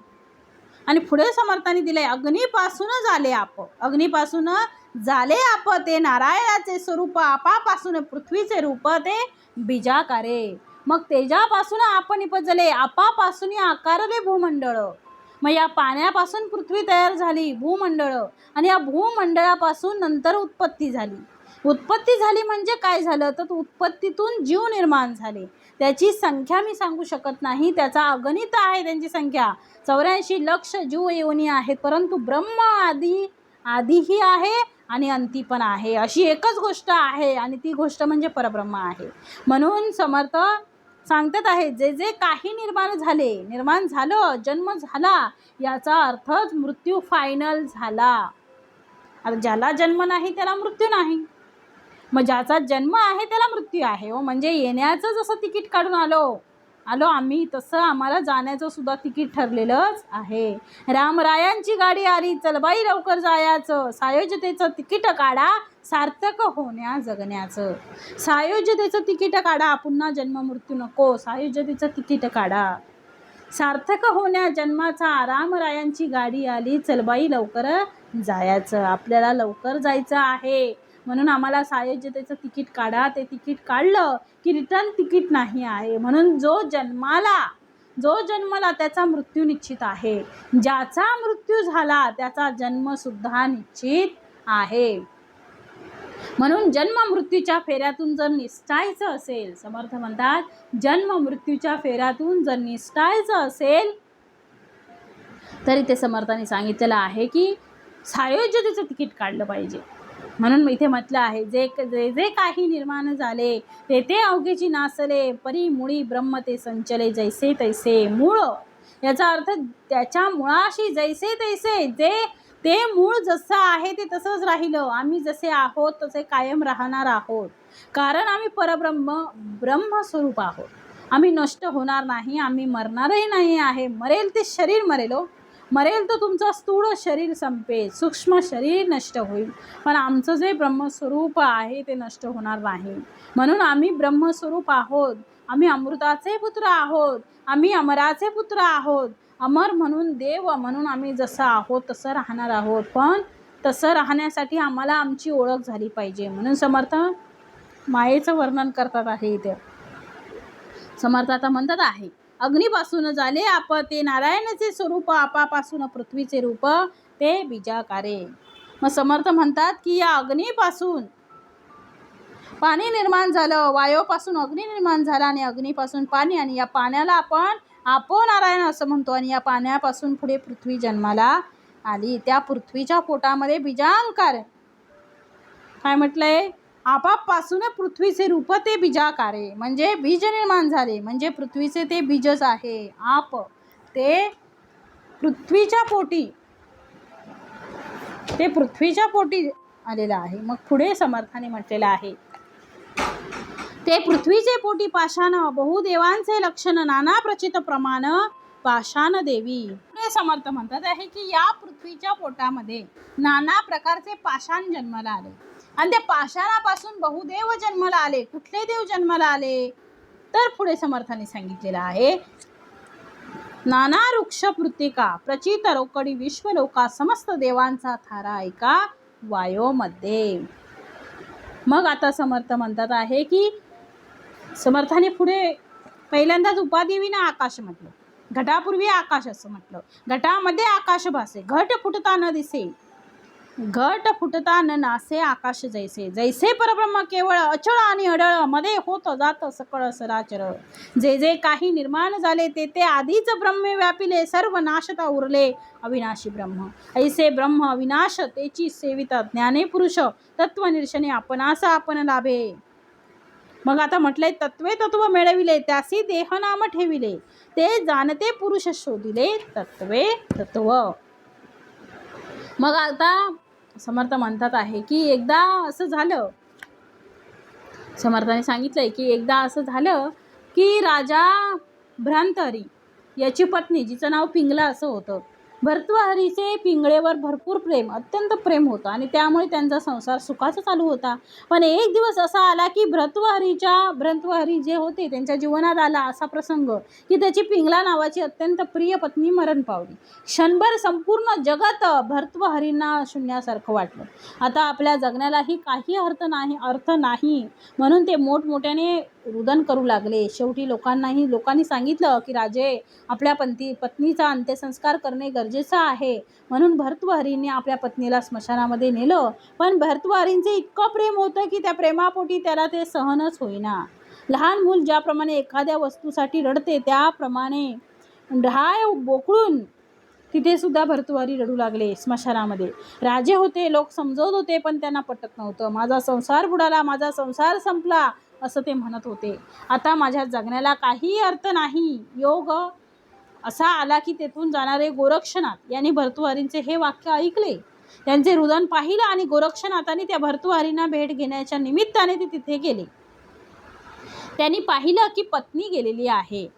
आणि पुढे समर्थांनी दिले अग्नीपासून झाले आप. अग्नीपासून झाले आप ते नारायणाचे स्वरूप. आपापासून पृथ्वीचे रूप ते बीजाकारे. मग तेजापासून आपण निपजले. आपापासून आकारले भूमंडळ. मग या पाण्यापासून पृथ्वी तयार झाली भूमंडळ. आणि या भूमंडळापासून नंतर उत्पत्ती झाली. उत्पत्ती झाली म्हणजे काय झालं तर उत्पत्तीतून जीव निर्माण झाले. त्याची संख्या मी सांगू शकत नाही, त्याचा अगणित आहे त्यांची संख्या. 84 लक्ष जीव योनी आहेत. परंतु ब्रह्म आधीही आहे आणि अंती पण आहे. अशी एकच गोष्ट आहे आणि ती गोष्ट म्हणजे परब्रह्म आहे. म्हणून समर्थ सांगतात आहे जे जे काही निर्माण झालं जन्म झाला याचा अर्थच मृत्यू फायनल झाला. आता ज्याला जन्म नाही त्याला मृत्यू नाही. मग ज्याचा जन्म आहे त्याला मृत्यू आहे. हो म्हणजे येण्याचं जसं तिकीट काढून आलो आम्ही तसं आम्हाला जाण्याचं सुद्धा तिकीट ठरलेलंच आहे. रामरायांची गाडी आली चल बाई लवकर जायचं. सायोज्यतेचं तिकीट काढा सार्थक होण्या जगण्याचं. सायोज्यतेचं तिकीट काढा. पुन्हा जन्म मृत्यू नको. सायोज्यतेचं तिकीट काढा. सार्थक होण्या जन्माचा. रामरायांची गाडी आली चल बाई लवकर जायचं. आपल्याला लवकर जायचं आहे म्हणून आम्हाला सायोज्यतेचं तिकीट काढा. ते तिकीट काढलं की रिटर्न तिकीट नाही आहे. म्हणून जो जन्मला त्याचा मृत्यू निश्चित आहे. ज्याचा मृत्यू झाला त्याचा जन्मसुद्धा निश्चित आहे. म्हणून जन्म मृत्यूच्या फेऱ्यातून जर निसटायचं असेल, समर्थ म्हणतात जन्म मृत्यूच्या फेऱ्यातून जर निसटायचं असेल तरी ते समर्थांनी सांगितलेलं आहे की सायोज्यतेचं तिकीट काढलं पाहिजे. म्हणून इथे म्हटलं आहे जे जे काही निर्माण झाले ते ते अवघेची नासले. परी मुळी ब्रह्म ते संचले जैसे तैसे मूळ. याचा अर्थ त्याच्या मुळाशी जैसे तैसे ते मूळ जसं आहे ते तसंच राहिलं. आम्ही जसे आहोत तसे कायम राहणार आहोत. कारण आम्ही ब्रह्मस्वरूप आहोत. आम्ही नष्ट होणार नाही. आम्ही मरणारही नाही आहे. मरेल ते शरीर मरेल तर तुमचं स्थूळ शरीर संपेल. सूक्ष्म शरीर नष्ट होईल. पण आमचं जे ब्रह्मस्वरूप आहे ते नष्ट होणार नाही. म्हणून आम्ही ब्रह्मस्वरूप आहोत. आम्ही अमृताचे पुत्र आहोत. आम्ही अमराचे पुत्र आहोत. अमर म्हणून देव म्हणून आम्ही जसं आहोत तसं राहणार आहोत. पण तसं राहण्यासाठी आम्हाला आमची ओळख झाली पाहिजे. म्हणून समर्थ मायेचं वर्णन करतात आहे इथे. समर्थ आता म्हणतात आहे अग्नीपासून झाले आप ते नारायणाचे स्वरूप. आपापासून पृथ्वीचे रूप ते बीजाकारे. मग समर्थ म्हणतात की या अग्नीपासून पाणी निर्माण झालं. वायूपासून अग्नी निर्माण झाला आणि अग्नीपासून पाणी. आणि या पाण्याला आपण आपो नारायण असं म्हणतो. आणि या पाण्यापासून पुढे पृथ्वी जन्माला आली. त्या पृथ्वीच्या पोटामध्ये बीजांकार काय म्हटलंय आपापासून पृथ्वीचे रूप ते बीजाकारे. म्हणजे बीज निर्माण झाले म्हणजे पृथ्वीचे ते बीजच आहे. आप ते पृथ्वीच्या पोटी आलेलं आहे. मग पुढे समर्थाने म्हटलेलं आहे ते पृथ्वीचे पोटी पाषाण बहुदेवांचे लक्षण नाना प्रचित प्रमाण पाषाण देवी. पुढे समर्थ म्हणतात आहे की या पृथ्वीच्या पोटामध्ये नाना प्रकारचे पाषाण जन्माला आले. आणि त्या पाषाणापासून बहुदेव जन्माला आले. कुठले देव जन्माला आले तर पुढे समर्थाने सांगितलेलं आहे नाना वृक्ष पृथिका प्रचित रोकडी विश्वलोका समस्त देवांचा थारा ऐका वायोमध्ये. मग आता समर्थ म्हणतात आहे की समर्थाने पुढे पहिल्यांदाच उपादेवीनं आकाश म्हटलं. घटापूर्वी आकाश असं म्हटलं. घटामध्ये आकाश भासे घट फुटता न दिसे. घट फुटता न नासे आकाश जैसे, जैसे परब्रह्म केवळ अचळ आणि अडळ मध्ये होत जात सकळ सराचर, जे जे काही निर्माण झाले ते ते आधीच ब्रह्मे व्यापिले, सर्व नाशता उरले अविनाशी ब्रह्म. ऐसे ब्रह्म अविनाश तेची सेवित ज्ञाने पुरुष, तत्वनिर्शने आपणास आपण लाभे. मग आता म्हटलंय तत्वे तत्व मिळविले, त्यासी देह नाम ठेविले, ते जाणते पुरुष शोधिले तत्वे तत्व. मग आता समर्थ म्हणतात आहे की एकदा असं झालं, समर्थाने सांगितलंय की एकदा असं झालं की राजा भ्रांतहरी याची पत्नी, जिचं नाव पिंगला असं होतं, भर्तृहरीचे पिंगळेवर भरपूर प्रेम, अत्यंत प्रेम होतं आणि त्यामुळे त्यांचा संसार सुखाचा चालू होता. पण एक दिवस असा आला की भर्तृहरी जे होते त्यांच्या जीवनात आला असा प्रसंग की त्याची पिंगला नावाची अत्यंत प्रिय पत्नी मरण पावली. क्षणभर संपूर्ण जगत भर्तृहरींना शून्यासारखं वाटलं. आता आपल्या जगण्यालाही काही अर्थ नाही म्हणून ते मोठमोठ्याने रुदन करू लागले. शेवटी लोकांनी सांगितलं की राजे, आपल्या पत्नीचा अंत्यसंस्कार करणे गरजेचं आहे. म्हणून भर्तृहरींनी आपल्या पत्नीला स्मशानामध्ये नेलं. पण भर्तृहरींचे इतकं प्रेम होतं की त्या प्रेमापोटी त्याला ते सहनच होईना. लहान मूल ज्याप्रमाणे एखाद्या वस्तूसाठी रडते त्याप्रमाणे डहाळ बोकळून तिथे सुद्धा भर्तृहरी रडू लागले स्मशानामध्ये. राजे होते, लोक समजवत होते, पण त्यांना पटत नव्हतं. माझा संसार बुडाला, माझा संसार संपला असं ते म्हणत होते. आता माझ्या जगण्याला काही अर्थ नाही. योग असा आला की तेथून जाणारे गोरक्षनाथ यांनी भर्तृहरींचे हे वाक्य ऐकले, त्यांचे रुदन पाहिलं आणि गोरक्षनाथांनी त्या भर्तृहरींना भेट घेण्याच्या निमित्ताने ते तिथे गेले. त्यांनी पाहिलं की पत्नी गेलेली आहे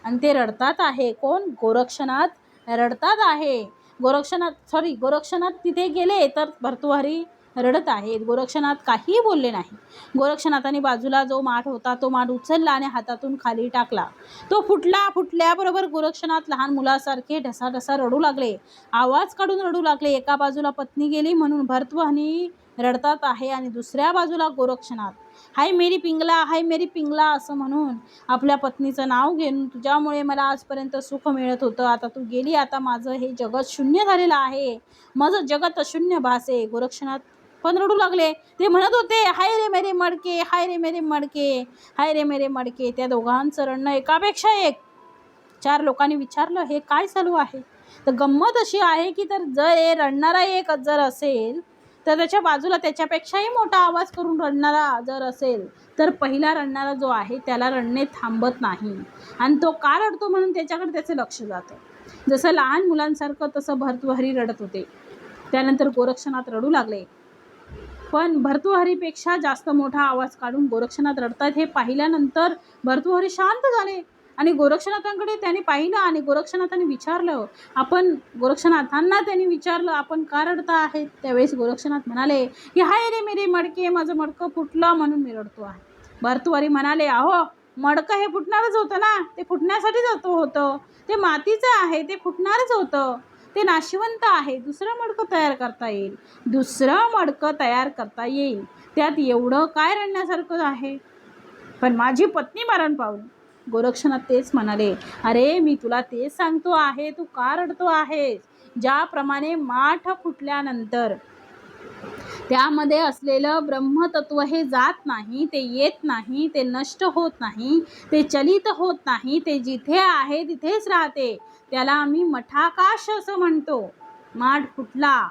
आणि ते रडतात आहे. कोण? गोरक्षनाथ रडतात आहे. गोरक्षनाथ तिथे गेले तर भर्तृहरी रडत आहेत. गोरक्षनाथ काहीही बोलले नाही. गोरक्षनाथांनी बाजूला जो माठ होता तो माठ उचलला आणि हातातून खाली टाकला. तो फुटल्याबरोबर गोरक्षनाथ लहान मुलासारखे ढसाढसा रडू लागले, आवाज काढून रडू लागले. एका बाजूला पत्नी गेली म्हणून भर्तृहरी रडतात आहे आणि दुसऱ्या बाजूला गोरक्षनाथ, हाय मेरी पिंगला, हाय मेरी पिंगला असं म्हणून आपल्या पत्नीचं नाव घेऊन, तुझ्यामुळे मला आजपर्यंत सुख मिळत होतं, आता तू गेली, आता माझं हे जगत शून्य झालेलं आहे, माझं जगत शून्य भासे. गोरक्षनाथ पण रडू लागले. ते म्हणत होते, हाय रे मेरे मडके, हाय रे मेरे मडके, हाय रे मेरे मडके. त्या दोघांचं रडणं एकापेक्षा एक. 4 लोकांनी विचारलं, हे काय चालू आहे? तर गंमत अशी आहे की जर रडणारा एक जर असेल तर त्याच्या बाजूला त्याच्यापेक्षाही मोठा आवाज करून रडणारा जर असेल तर पहिला रडणारा जो आहे त्याला रडणे थांबत नाही आणि तो का रडतो म्हणून त्याच्याकडे त्याचं लक्ष जातं. जसं लहान मुलांसारखं तसं भर्तृहरी रडत होते. त्यानंतर गोरक्षनाथ रडू लागले. पण भर्तृहरीपेक्षा जास्त मोठा आवाज काढून गोरक्षनाथ रडतात हे पाहिल्यानंतर भर्तृहरी शांत झाले आणि गोरक्षनाथांकडे त्यांनी पाहिलं आणि गोरक्षनाथांनी विचारलं, आपण का रडता आहेत? त्यावेळेस गोरक्षनाथ म्हणाले की हाय रे मेरे मडके, माझं मडकं फुटलं म्हणून मी रडतो आहे. भर्तृहरी म्हणाले, अहो मडकं हे फुटणारच होतं ना, ते फुटण्यासाठीच होतं, ते मातीचं आहे, ते फुटणारच होतं, ते नाशिवंत आहे, दुसरं मडकं तयार करता येईल, त्यात एवढं काय रडण्यासारखं आहे? पण माझी पत्नी मरण पावली. गोरक्षनाथ तेच म्हणाले, अरे मी तुला तेच सांगतो आहे, तू का रडतो आहेस? ज्याप्रमाणे माठ फुटल्यानंतर त्यामध्ये असलेलं ब्रह्मतत्व हे जात नाही, ते येत नाही, ते नष्ट होत नाही, ते चलित होत नाही, ते जिथे आहे तिथेच राहते, त्याला आम्ही मठाकाश असं म्हणतो. माठ फुटला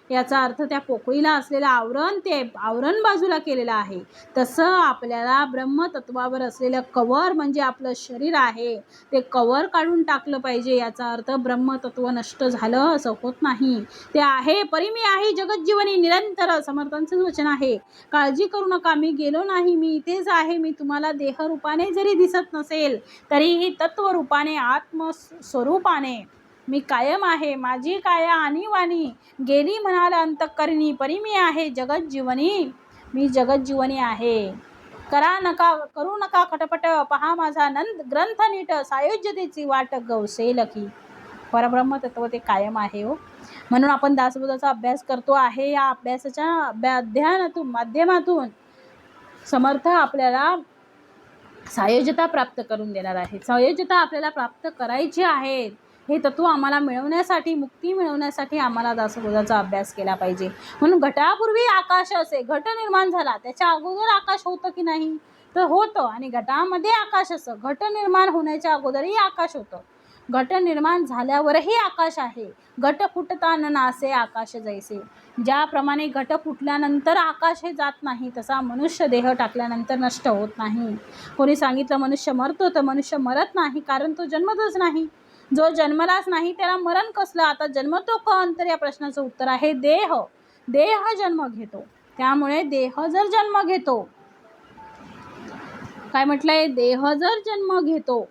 याचा अर्थ त्या पोकळीला असलेलं आवरण बाजूला केलेलं आहे. तसं आपल्याला ब्रह्मतत्वावर असलेलं कवर म्हणजे आपलं शरीर आहे ते कवर काढून टाकलं पाहिजे. याचा अर्थ ब्रह्मतत्व नष्ट झालं असं होत नाही, ते आहे, परिमी आहे, जगज्जीवनी निरंतर. समर्थांचं वचन आहे, काळजी करू नका, मी गेलो नाही, मी इथेच आहे. मी तुम्हाला देहरूपाने जरी दिसत नसेल तरीही तत्वरूपाने आत्मस्वरूपाने मी कायम आहे. माझी काया आणि वाणी गेली म्हणाल अंतःकरणी, परिमी आहे जगज्जीवनी, मी जगज्जीवनी आहे. करू नका खटपट, पहा माझा ग्रंथ नीट, सायुज्यतेची वाट गवसेल की. परब्रह्म तत्व ते कायम आहे हो. म्हणून आपण दासबोधाचा अभ्यास करतो आहे. या अभ्यासाच्या अध्ययनातून माध्यमातून समर्थ आपल्याला सायुज्यता प्राप्त करून देणार आहे. सायुज्यता आपल्याला प्राप्त करायची आहे. हे तत्व आम्हाला मिळवण्यासाठी, मुक्ती मिळवण्यासाठी आम्हाला दासबोधाचा अभ्यास केला पाहिजे. म्हणून घटापूर्वी आकाश असे, घट निर्माण झाला त्याच्या अगोदर आकाश होतं की नाही, तर होतं. आणि घटामध्ये आकाश असं, घट निर्माण होण्याच्या अगोदरही आकाश होतं. घट निर्माण झाल्यावरही आकाश आहे. घट फुटता न नासे आकाश जैसे. ज्याप्रमाणे घट फुटल्यानंतर आकाश हे जात नाही, तसा मनुष्य देह टाकल्यानंतर नष्ट होत नाही. कोणी सांगितलं मनुष्य मरतो, तर मनुष्य मरत नाही, कारण तो जन्मतच नाही. जो जन्मलाच नाही त्याला मरण कसलं. आता जन्मतो कोण, तर या प्रश्नाचं उत्तर आहे देह. देह जन्म घेतो. त्यामुळे देह जर जन्म घेतो, काय म्हटलंय, देह जर जन्म घेतो,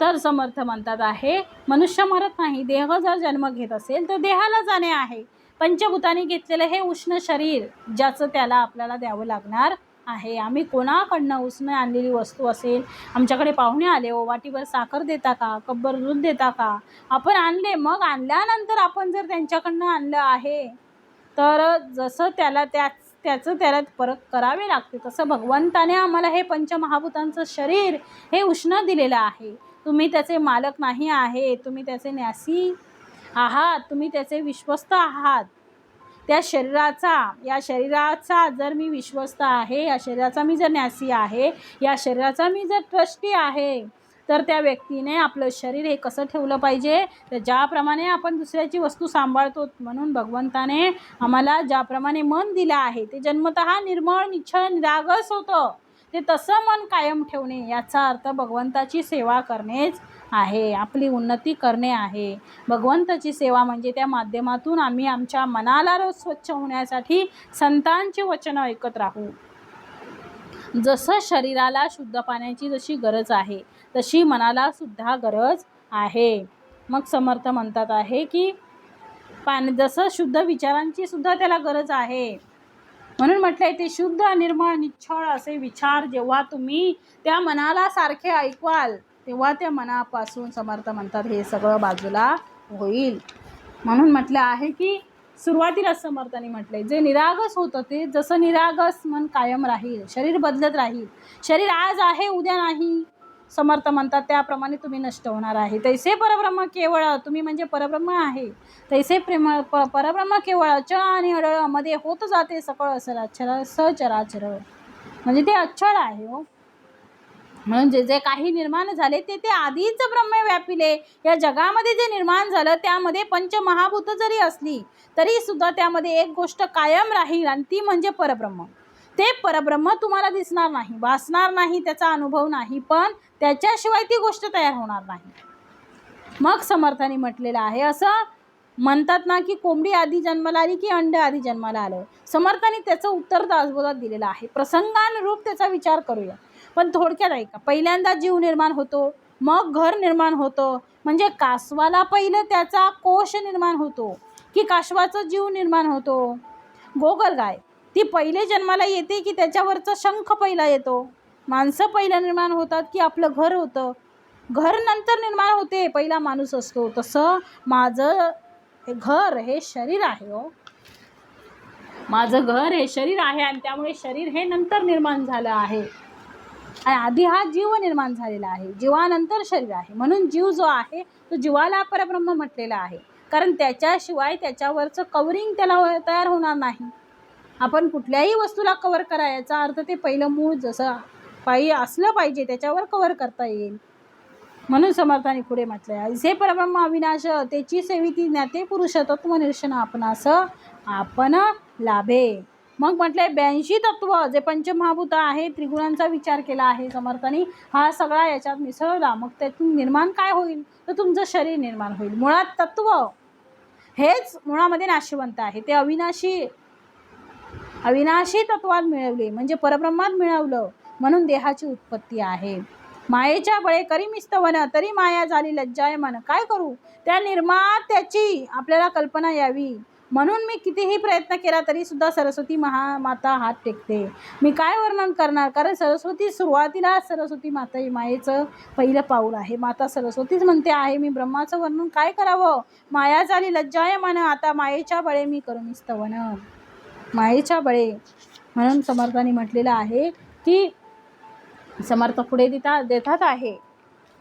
तर समर्थ म्हणतात आहे मनुष्य मरत नाही. देह जर जन्म घेत असेल तर देहाला जाणे आहे. पंचभूतांनी घेतलेलं हे उष्ण शरीर, ज्याचं त्याला आपल्याला द्यावं लागणार आहे. आम्ही कोणाकडनं उष्ण आणलेली वस्तू असेल, आमच्याकडे पाहुणे आले, ओ वाटीभर साखर देता का, कपभर दूध देता का, आपण आणले. मग आणल्यानंतर आपण जर त्यांच्याकडनं आणलं आहे, तर जसं त्याला त्याचं त्याला परत करावे लागते, तसं भगवंताने आम्हाला हे पंचमहाभूतांचं शरीर हे उष्ण दिलेलं आहे. तुम्ही त्याचे मालक नाही आहे, तुम्ही त्याचे न्यासी आहात, तुम्ही त्याचे विश्वस्त आहात. त्या शरीराचा, या शरीराचा जर मी विश्वस्त आहे, या शरीराचा मी जर न्यासी आहे, या शरीराचा मी जर ट्रस्टी आहे, तर त्या व्यक्तीने आपलं शरीर हे कसं ठेवलं पाहिजे, तर ज्याप्रमाणे आपण दुसऱ्याची वस्तू सांभाळतो. म्हणून भगवंताने आम्हाला ज्याप्रमाणे मन दिलं आहे ते जन्मतः निर्मळ, निश्चळ, निरागस होतं. ते तसं मन कायम ठेवणे, याचा अर्थ भगवंताची सेवा करणेच आहे, आपली उन्नती करणे आहे. भगवंताची सेवा म्हणजे त्या माध्यमातून आम्ही आमच्या मनाला रोज स्वच्छ होण्यासाठी संतांची वचनं ऐकत राहू. जसं शरीराला शुद्ध पाण्याची जशी गरज आहे, तशी मनाला सुद्धा गरज आहे. मग समर्थ म्हणतात आहे की जसं शुद्ध विचारांची सुद्धा त्याला गरज आहे. म्हणून म्हटलंय ते शुद्ध, निर्मळ, निश्चळ असे विचार जेव्हा तुम्ही त्या मनाला सारखे ऐकवाल, तेव्हा त्या मनापासून समर्थ म्हणतात हे सगळं बाजूला होईल. म्हणून म्हटलं आहे की सुरुवातीला समर्थाने म्हटलंय जे निरागस होतं, ते जसं निरागस मन कायम राहील, शरीर बदलत राहील. शरीर आज आहे, उद्या नाही, समर्थ म्हणतात त्याप्रमाणे तुम्ही नष्ट होणार आहे. तैसे परब्रह्म केवळ, तुम्ही म्हणजे परब्रह्म आहे. तैसे परब्रह्म केवळ अचळ आणि अडळ मध्ये होत जाते सकळ सचराचर. म्हणजे ते अचळ आहे हो. म्हणून जे जे काही निर्माण झाले ते आधीच ब्रह्म व्यापिले. या जगामध्ये जे निर्माण झालं त्यामध्ये पंचमहाभूत जरी असली तरी सुद्धा त्यामध्ये एक गोष्ट कायम राहील, आणि ती म्हणजे परब्रह्म. ते परब्रह्म तुम्हाला दिसणार नाही, भासणार नाही, त्याचा अनुभव नाही, पण त्याच्याशिवाय ती गोष्ट तयार होणार नाही. मग समर्थाने म्हटलेलं आहे, असं म्हणतात ना की कोंबडी आधी जन्माला आली की अंड आधी जन्माला आलं. समर्थाने त्याचं उत्तर दासबोधात दिलेलं आहे. प्रसंगानुरूप त्याचा विचार करूया, पण थोडक्यात ऐका. पहिल्यांदा जीव निर्माण होतो, मग घर निर्माण होतं. म्हणजे कासवाला पहिलं त्याचा कोश निर्माण होतो की कासवाचा जीव निर्माण होतो. गोगलगाय ती पहिले जन्माला येते की त्याच्यावरचा शंख पहिला येतो. माणसं पहिलं निर्माण होतात की आपलं घर होतं, घर नंतर निर्माण होते, पहिला माणूस असतो. तसं माझं घर हे शरीर आहे हो, माझं घर हे शरीर आहे, आणि त्यामुळे शरीर हे नंतर निर्माण झालं आहे. आणि आधी हा जीव निर्माण झालेला आहे, जीवानंतर शरीर आहे. म्हणून जीव जो आहे तो जीवाला परब्रह्म म्हटलेला आहे, कारण त्याच्याशिवाय त्याच्यावरचं कवरिंग त्याला तयार होणार नाही. आपण कुठल्याही वस्तूला कवर करा, याचा अर्थ ते पहिलं मूळ जसं असलं पाहिजे त्याच्यावर कवर करता येईल. म्हणून समर्थाने पुढे म्हटलंय, ऐसे परब्रह्म अविनाश त्याची सेविती ज्ञाते पुरुष तत्वनिर्शन आपणास आपण लाभे. मग म्हटलंय 82 तत्व जे पंचमहाभूत आहे, त्रिगुणांचा विचार केला आहे समर्थाने, हा सगळा याच्यात मिसळला. मग त्यातून निर्माण काय होईल, तर तुमचं शरीर निर्माण होईल. मुळात तत्व हेच मुळामध्ये नाशिवंत आहे, ते अविनाशी तत्वात मिळवले म्हणजे परब्रह्मात मिळवलं, म्हणून देहाची उत्पत्ती आहे. मायेच्या बळे करी मिस्तवन तरी माया झाली लज्जायमान. काय करू, त्या निर्मात्याची आपल्याला कल्पना यावी, म्हणून मी कितीही प्रयत्न केला तरी सुद्धा सरस्वती माता हात टेकते. मी काय वर्णन करणार, कारण सरस्वती सुरुवातीला सरस्वती माता मायेचं पहिलं पाऊल आहे. माता सरस्वतीच म्हणते आहे, मी ब्रह्माचं वर्णन काय करावं, माया झाली लज्जायमान, आता मायेच्या बळे मी करू मिस्तवन, मायेच्या बळे. म्हणून समर्थाने म्हटलेलं आहे की समर्थ पुढे देतात आहे,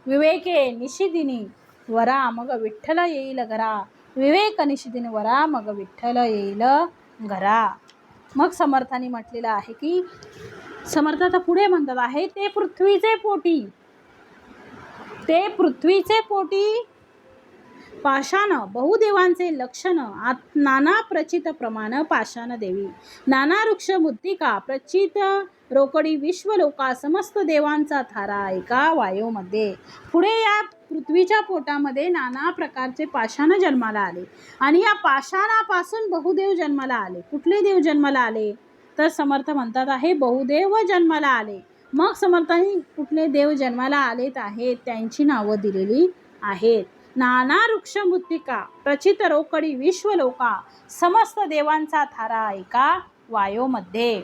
विवेके निशिदिनी वरा मग विठ्ठल येईल घरा, विवेक निशिदिन वरा मग विठ्ठल येईल घरा. मग समर्थांनी म्हटलेलं आहे की समर्थ आता पुढे म्हणतात आहे ते पृथ्वीचे पोटी पाषाण बहुदेवांचे लक्षण नाना प्रचित प्रमाण पाषाण देवी, नाना वृक्ष मृत्तिका प्रचित रोकडी विश्वलोका समस्त देवांचा थारा एका वायूमध्ये. पुढे या पृथ्वीच्या पोटामध्ये नाना प्रकारचे पाषाण जन्माला आले आणि या पाषाणापासून बहुदेव जन्माला आले. कुठले देव जन्माला आले तर समर्थ म्हणतात आहे बहुदेव जन्माला आले. मग समर्थांनी कुठले देव जन्माला आलेत आहेत त्यांची नावं दिलेली आहेत. नाना वृक्ष मृत्तिका प्रचित रोकडी विश्वलोका समस्त देवांचा थारा एका वायूमध्ये.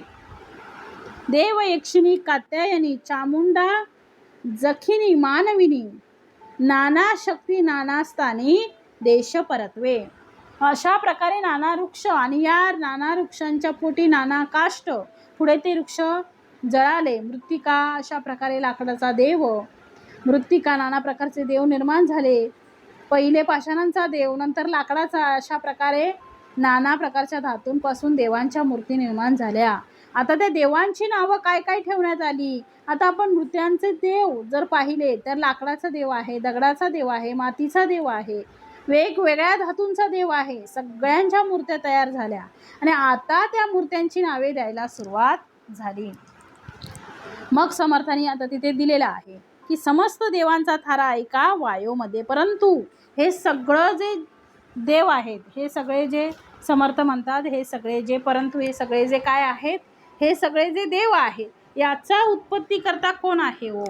देव यक्षिणी कात्यायनी चामुंडा जखिनी मानविनी नाना शक्ती नाना स्थानी देश परत्वे. अशा प्रकारे नाना वृक्ष आणि या नाना वृक्षांच्या पोटी नाना काष्ट, पुढे ते वृक्ष जळाले. मृत्तिका अशा प्रकारे लाकडाचा देव, मृत्तिका नाना प्रकारचे देव निर्माण झाले. पहिले पाषाणांचा देव, नंतर लाकडाचा, अशा प्रकारे नाना प्रकारच्या धातूंपासून देवांच्या मूर्ती निर्माण झाल्या. आता त्या देवांची नावं काय काय ठेवण्यात आली. आता आपण मूर्त्यांचे देव जर पाहिले तर लाकडाचा देव आहे, दगडाचा देव आहे, मातीचा देव आहे, वेगवेगळ्या धातूंचा देव आहे. सगळ्यांच्या मूर्त्या तयार झाल्या आणि आता त्या मूर्त्यांची नावे द्यायला सुरुवात झाली. मग समर्थांनी आता तिथे दिलेलं आहे की समस्त देवांचा थारा एका वायूमध्ये. परंतु हे सगळं जे देव आहेत, हे सगळे जे समर्थ म्हणतात, हे सगळे जे परंतु हे सगळे जे काय आहेत, हे सगळे जे देव आहेत याचा उत्पत्ती करता कोण आहे हो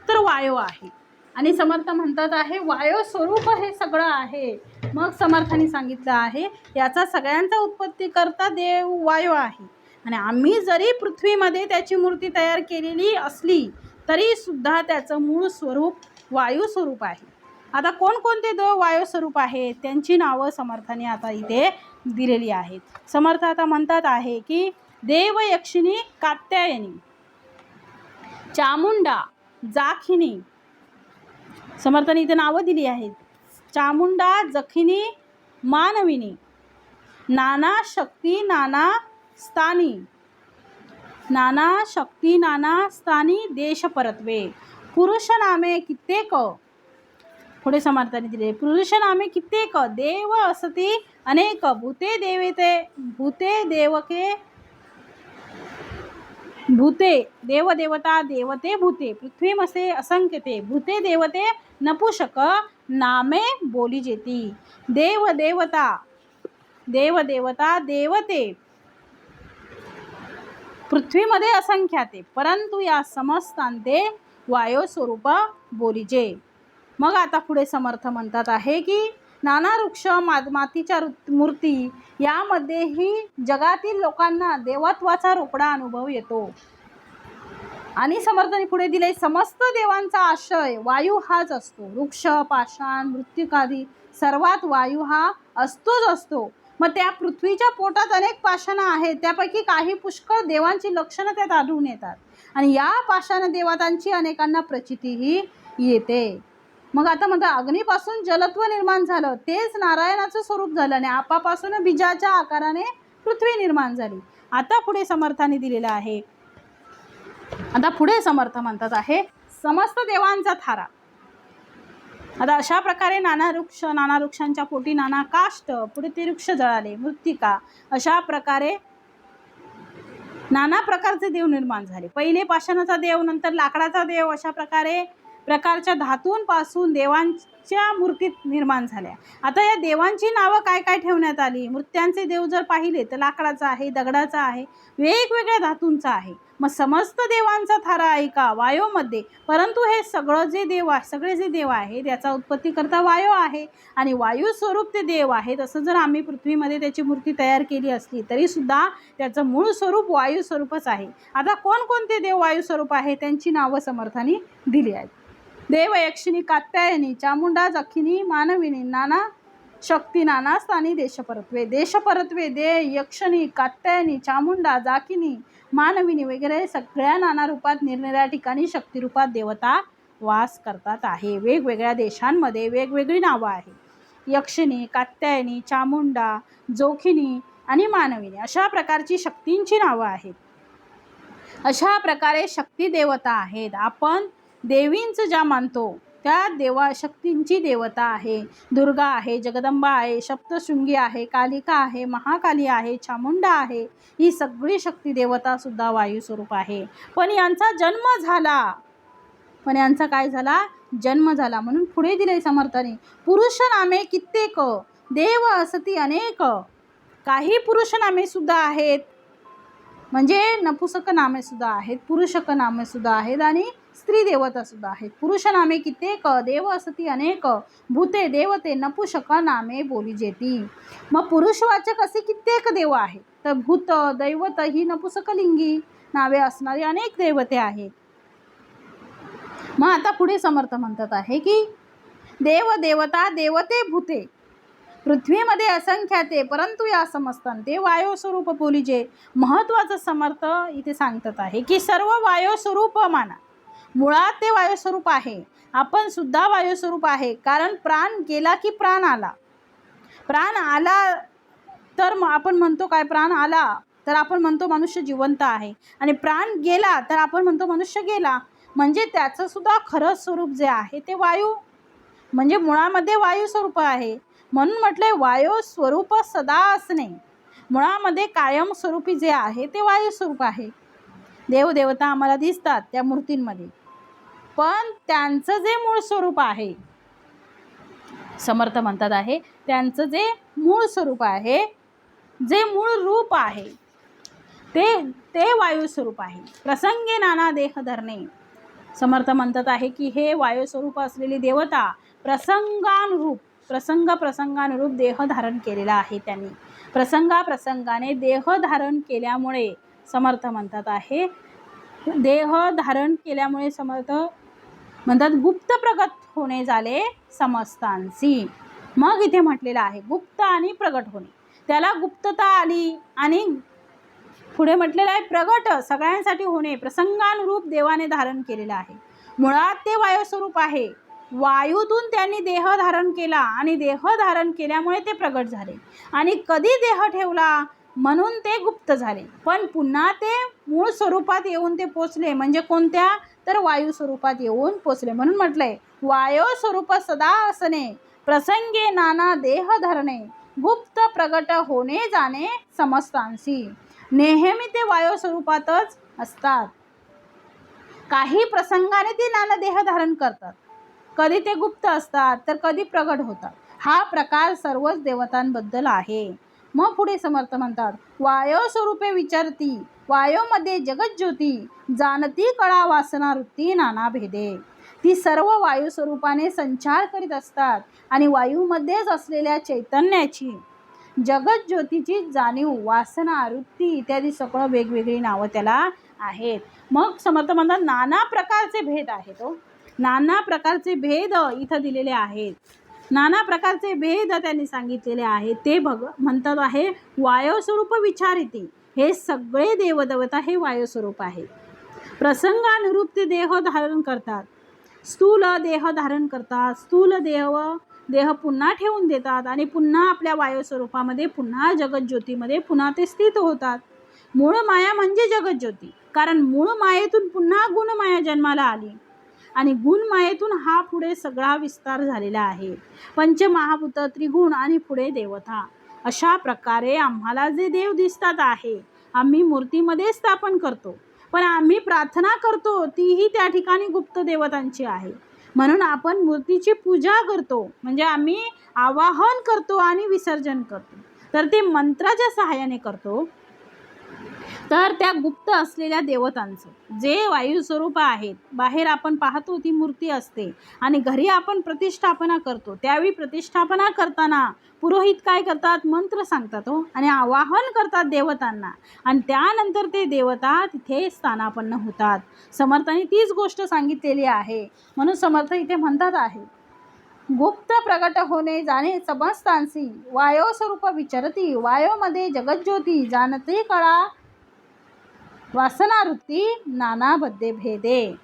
तर वायू आहे. आणि समर्थ म्हणतात आहे वायू स्वरूप हे सगळं आहे. मग समर्थांनी सांगितलं आहे याचा सगळ्यांचा उत्पत्ती करता देव वायू आहे. आणि आम्ही जरी पृथ्वीमध्ये त्याची मूर्ती तयार केलेली असली तरी सुद्धा त्याचं मूळ स्वरूप वायू स्वरूप आहे. आता कोणकोणते देव वायू स्वरूप आहेत त्यांची नावं समर्थांनी आता इथे दिलेली आहेत. समर्थ आता म्हणतात आहे की देव यक्षिणी कात्यायनी चामुंडा जाखिनी. समर्थांनी इथे नावं दिली आहेत. चामुंडा जखिनी मानविनी नाना शक्ती नाना स्थानी, नाना शक्ती नाना स्थानी देश परत्वे. पुरुष नामे कित्येक, पुढे समर्थांनी दिले पुरुष नामे कित्येक देव असती अनेक भूते देवते भूते देवके भूते देवदेवता देवते भूते पृथ्वीमसे असंख्यते भूते देवते नपुषक नामे बोली जेती. देवदेवता देवदेवता देवते पृथ्वीमध्ये असंख्याते परंतु या समस्तांते वायू स्वरूप बोलीजे. मग आता पुढे समर्थ म्हणतात आहे की नाना वृक्ष मातीच्या मूर्ती यामध्येही जगातील लोकांना देवत्वाचा रोकडा अनुभव येतो. आणि समर्थांनी पुढे दिले समस्त देवांचा आश्रय वायू हाच असतो. वृक्ष पाषाण मृत्तिकादी सर्वात वायू हा असतोच असतो. मग त्या पृथ्वीच्या पोटात अनेक पाषाणं आहेत, त्यापैकी काही पुष्कळ देवांची लक्षणं त्यात आढळून येतात आणि या पाषाण देवतांची अनेकांना प्रचितीही येते. मग आता म्हणतात अग्नीपासून जलत्व निर्माण झालं, तेच नारायणाचं स्वरूप झालं आणि आपापासून बीजाच्या आकाराने पृथ्वी निर्माण झाली. आता पुढे समर्थांनी दिलेलं आहे. आता पुढे समर्थ म्हणतात आहे समस्त देवांचा थारा. आता अशा प्रकारे नाना वृक्षांच्या पोटी नाना काष्ट, पुढे ते वृक्ष जळाले, मृत्तिका, अशा प्रकारे नाना प्रकारचे देव निर्माण झाले. पहिले पाषाणाचा देव, नंतर लाकडाचा देव, अशा प्रकारच्या धातूंपासून देवांच्या मूर्ती निर्माण झाल्या. आता या देवांची नावं काय काय ठेवण्यात आली. मूर्त्यांचे देव जर पाहिले तर लाकडाचा आहे, दगडाचा आहे, वेगवेगळ्या धातूंचा आहे. मग समस्त देवांचा थारा आहे का वायूमध्ये. परंतु हे सगळे जे देव आहेत याचा उत्पत्ती करता वायू आहे आणि वायू स्वरूप ते देव आहेत. असं जर आम्ही पृथ्वीमध्ये त्याची मूर्ती तयार केली असली तरी सुद्धा त्याचं मूळ स्वरूप वायू स्वरूपच आहे. आता कोणकोणते देव वायू स्वरूप आहे त्यांची नावं समर्थांनी दिली आहेत. देव यक्षिणी कात्यायनी चामुंडा जखिनी मानविनी नाना शक्ती नाना स्थानी देशपरत्वे दे यक्षिणी कात्यायनी चामुंडा जाकिनी मानविनी वगैरे सगळ्या नाना रूपात निरनिराळ्या ठिकाणी शक्तिरूपात देवता वास करतात आहे. वेगवेगळ्या देशांमध्ये वेगवेगळी नावं आहेत. यक्षिणी, कात्यायनी, चामुंडा, जोखिनी आणि मानविनी अशा प्रकारची शक्तींची नावं आहेत. अशा प्रकारे शक्ती देवता आहेत. आपण देवींचं ज्या मानतो त्या शक्तींची देवता आहे. दुर्गा आहे, जगदंबा आहे, सप्तशृंगी आहे, कालिका आहे, महाकाली आहे, चामुंडा आहे. ही सगळी शक्ती देवता सुद्धा वायू स्वरूप आहे. पण यांचा काय झाला? जन्म झाला. म्हणून पुढे दिले समर्थाने, पुरुष नामे कित्येक, देव असती अनेक. काही पुरुष नामे सुद्धा आहेत, म्हणजे नपुसक नामे सुद्धा आहेत, पुरुषक नामे सुद्धा आहेत आणि स्त्री देवता सुद्धा आहेत. पुरुष नामे कित्येक, देव असती अनेक, भूते देवते नपुसक नामे बोली जेती. मग पुरुषवाचक असे कित्येक देव आहेत, तर भूत दैवत ही नपुसकलिंगी नावे असणारी अनेक देवते आहेत. मग आता पुढे समर्थ म्हणतात आहे की देव देवता देवते भूते पृथ्वीमध्ये असंख्याते, परंतु या समस्तांते वायू स्वरूप बोलीजे. महत्वाचं समर्थ इथे सांगतात आहे की सर्व वायू स्वरूप माना. मुळात ते वायू स्वरूप आहे. आपण सुद्धा वायू स्वरूप आहे. कारण प्राण गेला की प्राण आला. प्राण आला तर आपण म्हणतो काय? प्राण आला तर आपण म्हणतो मनुष्य जिवंत आहे, आणि प्राण गेला तर आपण म्हणतो मनुष्य गेला. म्हणजे त्याचं सुद्धा खरं स्वरूप जे आहे ते वायू, म्हणजे मुळामध्ये वायू स्वरूप आहे. म्हणून म्हटले वायू स्वरूप सदा असणे. मुळामध्ये कायम स्वरूपी जे आहे ते वायू स्वरूप आहे. देवदेवता आम्हाला दिसतात त्या मूर्तींमध्ये, पण त्यांचं जे मूळ स्वरूप आहे, समर्थ म्हणतात आहे, त्यांचं जे मूळ स्वरूप आहे, जे मूळ रूप आहे ते वायू स्वरूप आहे. प्रसंगे नाना देह धरणे. समर्थ म्हणतात आहे की हे वायू स्वरूप असलेली देवता प्रसंगानुरूप देह धारण केलेला आहे. त्यांनी प्रसंगाने देह धारण केल्यामुळे समर्थ म्हणतात आहे, देह धारण केल्यामुळे समर्थ म्हणतात गुप्त प्रगट होणे झाले समस्तांसी. मग इथे म्हटलेलं आहे गुप्त आणि प्रगट होणे, त्याला गुप्तता आली. आणि पुढे म्हटलेलं आहे प्रगट सगळ्यांसाठी होणे. प्रसंगानुरूप देवाने धारण केलेलं आहे. मुळात ते वायू स्वरूप आहे. वायूतून त्यांनी देह धारण केला आणि देह धारण केल्यामुळे ते प्रगट झाले. आणि कधी देह ठेवला म्हणून ते गुप्त झाले, पण पुन्हा ते मूळ स्वरूपात येऊन ते पोचले. म्हणजे कोणत्या? तर वायू स्वरूपात येऊन पोचले. म्हणून म्हटलंय वायू स्वरूप सदा असणे, प्रसंगे नाना देह धरणे, गुप्त प्रगट होणे जाणे समस्तांसी. नेहमी ते वायू स्वरूपातच असतात. काही प्रसंगाने ते नाना देह धारण करतात. कधी ते गुप्त असतात तर कधी प्रगट होतात. हा प्रकार सर्वच देवतांबद्दल आहे. मग पुढे समर्थ म्हणतात वायू स्वरूपे विचारती, वायूमध्ये जगज्योती, जानती कळा वासना वृत्ती नाना भेदे. ती सर्व वायू स्वरूपाने संचार करीत असतात आणि वायूमध्येच असलेल्या चैतन्याची, जगज्योतीची जाणीव, वासना, वृत्ती इत्यादी सगळं वेगवेगळी नावं त्याला आहेत. मग समर्थ म्हणतात नाना प्रकारचे भेद आहेत. नाना प्रकारचे भेद इथं दिलेले आहेत. नाना प्रकारचे भेद त्यांनी सांगितलेले आहेत. ते म्हणतात आहे वायू स्वरूप विचारिती. हे सगळे देवदेवता हे वायू स्वरूप आहे. प्रसंगानुरूप ते देह धारण करतात. स्थूल देह धारण करतात. स्थूल देह पुन्हा ठेवून देतात आणि पुन्हा आपल्या वायू स्वरूपामध्ये, पुन्हा जगज्योतीमध्ये पुन्हा ते स्थित होतात. मूळ माया म्हणजे जगज्योती. कारण मूळ मायेतून पुन्हा गुणमाया जन्माला आली आणि गुणमायेतून हा पुढे सगळा विस्तार झालेला आहे. पंचमहाभूत, त्रिगुण आणि पुढे देवता. अशा प्रकारे आम्हाला जे देव दिसतात आहे, आम्ही मूर्तीमध्ये स्थापन करतो, पण आम्ही प्रार्थना करतो तीही त्या ठिकाणी गुप्त देवतांची आहे. म्हणून आपण मूर्तीची पूजा करतो, म्हणजे आम्ही आवाहन करतो आणि विसर्जन करतो. तर ते मंत्राच्या सहाय्याने करतो. तर त्या गुप्त असलेल्या देवतांचं जे वायू स्वरूप आहेत, बाहेर आपण पाहतो ती मूर्ती असते आणि घरी आपण प्रतिष्ठापना करतो. त्यावेळी प्रतिष्ठापना करताना पुरोहित काय करतात? मंत्र सांगतात आणि आवाहन करतात देवतांना, आणि त्यानंतर ते देवता तिथे स्थानापन्न होतात. समर्थांनी तीच गोष्ट सांगितलेली आहे. म्हणून समर्थ इथे म्हणतात आहे गुप्त प्रगट होणे जाणे समस्तांसी, वायू स्वरूप विचरती, वायूमध्ये जगज्योती, जानते कळा वासनावृत्ती नाना बद्धे भेदे.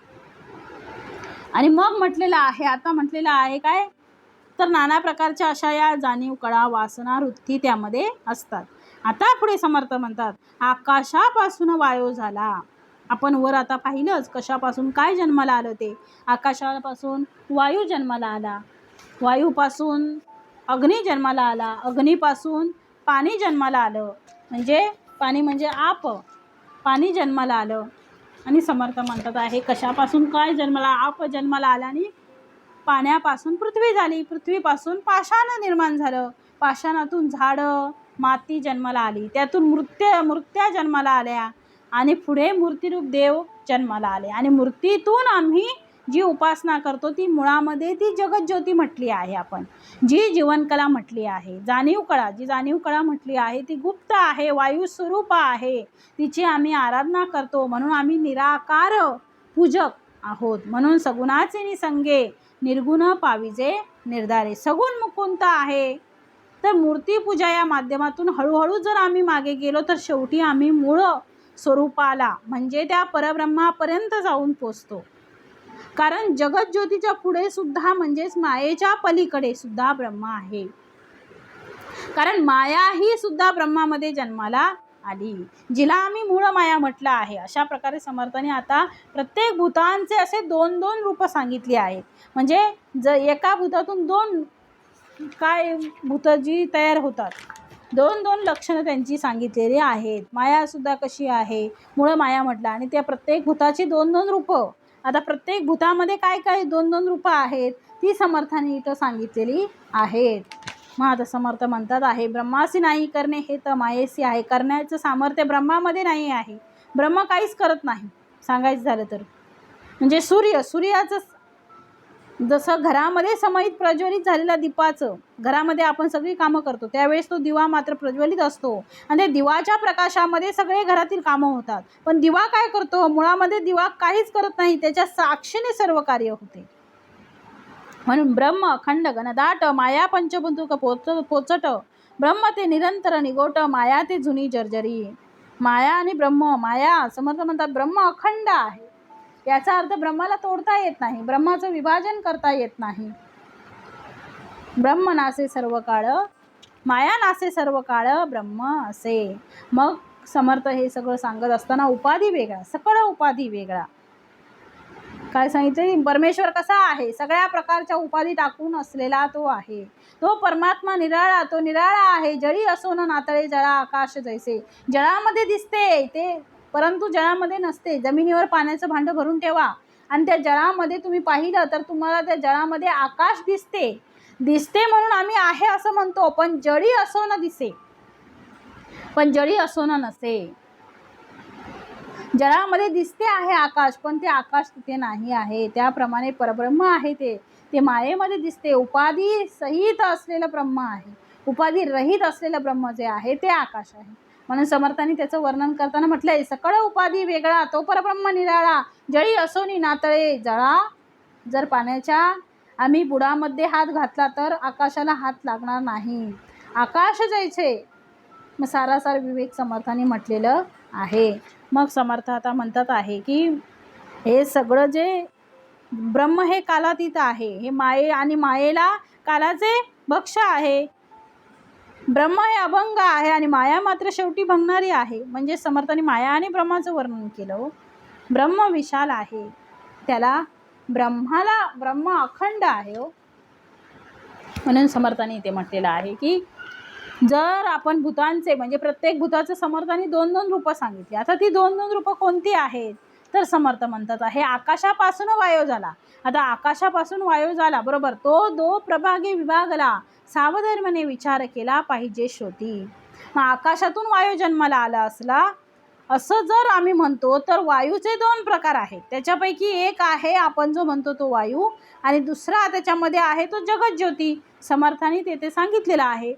आणि मग म्हटलेलं आहे, आता म्हटलेलं आहे काय, तर नाना प्रकारच्या अशा या जाणीव, कळा, वासना, वृत्ती त्यामध्ये असतात. आता पुढे समर्थ म्हणतात, आकाशापासून वायू झाला. आपण वर आता पाहिलंच कशापासून काय जन्माला आलं ते. आकाशापासून वायू जन्माला आला, वायूपासून अग्नी जन्माला आला, अग्नीपासून पाणी जन्माला आलं, म्हणजे पाणी म्हणजे आप, पाणी जन्माला आलं. आणि समर्थ म्हणतात आहे कशापासून काय जन्माला, आप जन्माला आला आणि पाण्यापासून पृथ्वी झाली, पृथ्वीपासून पाषाण निर्माण झालं, पाषाणातून झाडं माती जन्माला आली, त्यातून मूर्त्या जन्माला आल्या आणि पुढे मूर्तिरूप देव जन्माला आले. आणि मूर्तीतून आम्ही जी उपासना करतो ती मुळामध्ये ती जगज्योती म्हटली आहे. आपण जी जीवनकला म्हटली आहे, जाणीव कळा, जी जाणीव कळा म्हटली आहे ती गुप्त आहे, वायू स्वरूप आहे, तिची आम्ही आराधना करतो. म्हणून आम्ही निराकार पूजक आहोत. म्हणून सगुणाचे निसंगे, निर्गुण पाविजे निर्धारे. सगुण मुकुंत आहे. तर मूर्तीपूजा या माध्यमातून हळूहळू जर आम्ही मागे गेलो तर शेवटी आम्ही मूळ स्वरूपाला म्हणजे त्या परब्रह्मापर्यंत जाऊन पोचतो. कारण जगज्योतीच्या पुढे सुद्धा म्हणजेच मायेच्या पलीकडे सुद्धा ब्रह्म आहे. कारण माया ही सुद्धा ब्रह्मामध्ये जन्माला आली, जिला आम्ही मूळ माया म्हटलं आहे. अशा प्रकारे समर्थाने आता प्रत्येक भूतांचे असे 2-2 रूप सांगितली आहेत. म्हणजे एका भूतातून 2 काय भूत जी तयार होतात, 2-2 लक्षणं त्यांची सांगितलेली आहेत. माया सुद्धा कशी आहे, मूळ माया म्हटलं, आणि त्या प्रत्येक भूताची 2-2 रूपं. आता प्रत्येक भूतामध्ये काय काय 2-2 रूपं आहेत ती समर्थाने इथं सांगितलेली आहेत. मग आता समर्थ म्हणतात आहे, ब्रह्मासी नाही करणे हे तर मायेसी आहे. करण्याचं सामर्थ्य ब्रह्मामध्ये नाही आहे. ब्रह्म काहीच करत नाही सांगायचं झालं तर. म्हणजे सूर्याचं जसं घरामध्ये समाईत प्रज्वलित झालेल्या दीपाचं, घरामध्ये आपण सगळी कामं करतो त्यावेळेस तो दिवा मात्र प्रज्वलित असतो आणि त्या दिवाच्या प्रकाशामध्ये सगळे घरातील कामं होतात. पण दिवा काय करतो, मुळामध्ये दिवा काहीच करत नाही, त्याच्या साक्षीने सर्व कार्य होते. म्हणून ब्रह्म अखंड घनदाट, माया पंचभूतक पोचट, ब्रह्म ते निरंतर निगोट, माया ते जुनी जर्जरी. माया आणि ब्रह्म, माया समर्थ म्हणतात ब्रह्म अखंड आहे. याचा अर्थ ब्रह्माला तोडता येत नाही, ब्रह्माचं विभाजन करता येत नाही. ब्रह्म नासे सर्व काळ, माया नासे सर्व काळ, ब्रह्म असे. मग समर्थ हे सगळं सांगत असताना उपाधी वेगळा, सकळ उपाधी वेगळा. काय सांगितले, परमेश्वर कसा आहे, सगळ्या प्रकारच्या उपाधी टाकून असलेला तो आहे. तो परमात्मा निराळा, तो निराळा आहे. जळी असो न नातळे जळा, आकाश जैसे. जळामध्ये दिसते ते, परंतु जळामध्ये नसते. जमिनीवर पाण्याचं भांडं भरून ठेवा आणि त्या जळामध्ये तुम्ही पाहिलं तर तुम्हाला त्या जळामध्ये आकाश दिसते म्हणून आम्ही आहे असं म्हणतो. पण जळी असो न दिसे, पण जळी असो न नसे. जळामध्ये दिसते आहे आकाश, पण ते आकाश तिथे नाही आहे. त्याप्रमाणे परब्रह्म आहे ते मायेमध्ये दिसते. उपाधी सहित असलेलं ब्रह्म आहे, उपाधी रहित असलेलं ब्रह्म जे आहे ते आकाश आहे. म्हणून समर्थांनी त्याचं वर्णन करताना म्हटलंय, सकळ उपाधी वेगळा, तो परब्रह्म निराळा. जळी असोनी नातळे जळा. जर पाण्याच्या आम्ही बुडामध्ये हात घातला तर आकाशाला हात लागणार नाही. आकाश जैसे. मग सारासार विवेक समर्थांनी म्हटलेलं आहे. मग समर्थ आता म्हणतात आहे की हे सगळं जे ब्रह्म हे कालातीत आहे, हे माये आणि मायेला कालाचे भक्ष आहे. ब्रह्म हे अभंग आहे आणि माया मात्र शेवटी भंगणारी आहे. म्हणजे समर्थांनी माया आणि ब्रह्माचं वर्णन केलं. ब्रह्म विशाल आहे, त्याला ब्रह्म अखंड आहे हो. म्हणून समर्थांनी इथे म्हटलेलं आहे की जर आपण भूतांचे म्हणजे प्रत्येक भूताचं समर्थांनी 2-2 रूपं सांगितली. आता ती 2-2 रूपं कोणती आहेत तर समर्थ म्हणतात आहे, आकाशापासून वायू झाला. आता आकाशापासून वायू झाला बरोबर, तो 2 प्रभागे विभागला, सावधर्माने विचार केला पाहिजे श्रोती. मग आकाशातून वायू जन्माला आला असला असं जर आम्ही म्हणतो तर वायूचे 2 प्रकार आहेत. त्याच्यापैकी एक आहे आपण जो म्हणतो तो वायू, आणि दुसरा त्याच्यामध्ये आहे तो जगज्योती. समर्थांनी तेथे सांगितलेला आहे,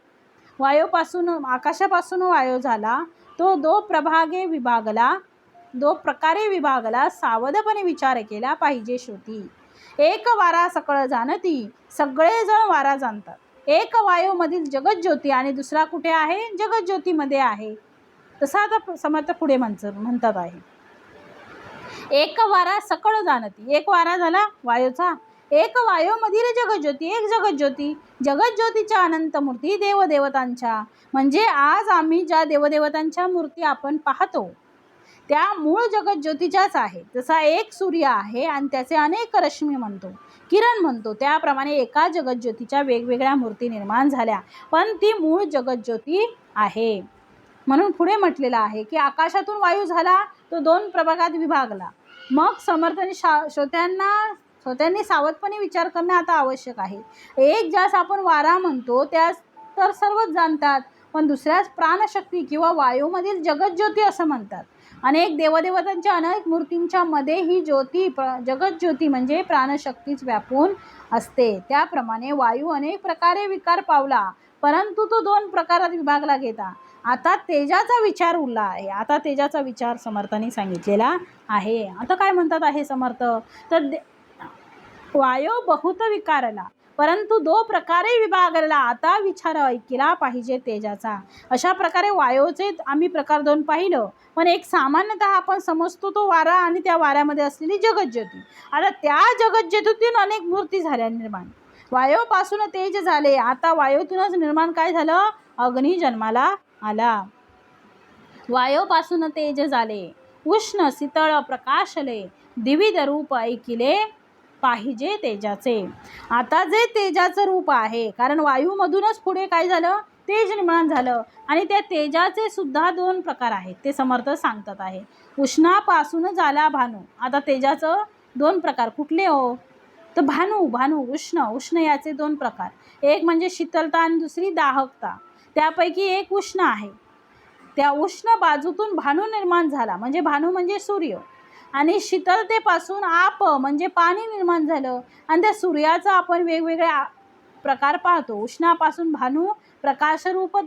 वायूपासून आकाशापासून वायू झाला, तो 2 प्रभागे विभागला, 2 प्रकारे विभागला, सावधपणे विचार केला पाहिजे श्रुती. एक वारा सकळ जाणती, सगळेजण वारा जाणतात. एक वायूमधील जगज्योती आणि दुसरा कुठे आहे, जगज्योतीमध्ये आहे. तसा आता समर्थ पुढे म्हणतात आहे, एक वारा सकळ जाणती, एक वारा झाला वायूचा, एक वायूमधील जगज्योती, एक जगज्योती, जगज्योतीच्या अनंत मूर्ती देवदेवतांच्या. म्हणजे आज आम्ही ज्या देवदेवतांच्या मूर्ती आपण पाहतो त्या मूळ जगज्योतीच्याच आहे. जसा एक सूर्य आहे आणि त्याचे अनेक रश्मी म्हणतो, किरण म्हणतो, त्याप्रमाणे एका जगज्योतीच्या वेगवेगळ्या मूर्ती निर्माण झाल्या, पण ती मूळ जगज्योती आहे. म्हणून पुढे म्हटलेलं आहे की आकाशातून वायू झाला, तो 2 प्रभागात विभागला. मग समर्थांनी श्रोत्यांनी सावधपणे विचार करणे आता आवश्यक आहे. एक ज्यास आपण वारा म्हणतो त्यास तर सर्वच जाणतात, पण दुसऱ्यास प्राणशक्ती किंवा वायूमधील जगज्योती असं म्हणतात. अनेक देवदेवतांच्या अनेक मूर्तींच्या मध्ये ही ज्योती जगज्योती म्हणजे प्राणशक्तीच व्यापून असते. त्याप्रमाणे वायू अनेक प्रकारे विकार पावला, परंतु तो 2 प्रकारात विभागला गेला. आता तेजाचा विचार उरला आहे. आता तेजाचा विचार समर्थांनी सांगितलेला आहे. आता काय म्हणतात आहे समर्थ, तर वायू बहुत विकारला, परंतु 2 प्रकारे विभागला. आता विचार ऐकला पाहिजे तेजाचा. अशा प्रकारे वायूचे आम्ही प्रकार 2 पाहिलं, पण एक सामान्यतः आपण समजतो तो वारा आणि त्या वाऱ्यामध्ये असलेली जगज्योती. आता त्या जगज्योतीतून अनेक मूर्ती झाल्या निर्माण. वायूपासून तेज झाले. आता वायूतूनच निर्माण काय झालं, अग्नी जन्माला आला. वायूपासून तेज झाले, उष्ण शीतळ प्रकाशले, द्विविध रूप ऐकिले पाहिजे तेजाचे. आता जे तेजाचं रूप आहे, कारण वायूमधूनच पुढे काय झालं, तेज निर्माण झालं, आणि त्या तेजाचे सुद्धा 2 प्रकार आहेत, ते समर्थ सांगतात आहे. उष्णापासून झाला भानू. आता तेजाचं 2 प्रकार कुठले हो, तर भानू उष्ण याचे 2 प्रकार. एक म्हणजे शीतलता आणि दुसरी दाहकता. त्यापैकी एक उष्ण आहे. त्या उष्ण बाजूतून भानू निर्माण झाला, म्हणजे भानू म्हणजे सूर्य, आणि शीतलतेपासून आप म्हणजे पाणी निर्माण झालं. आणि त्या सूर्याचा आपण वेगवेगळे प्रकार पाहतो. उष्णापासून भानू प्रकाशरूप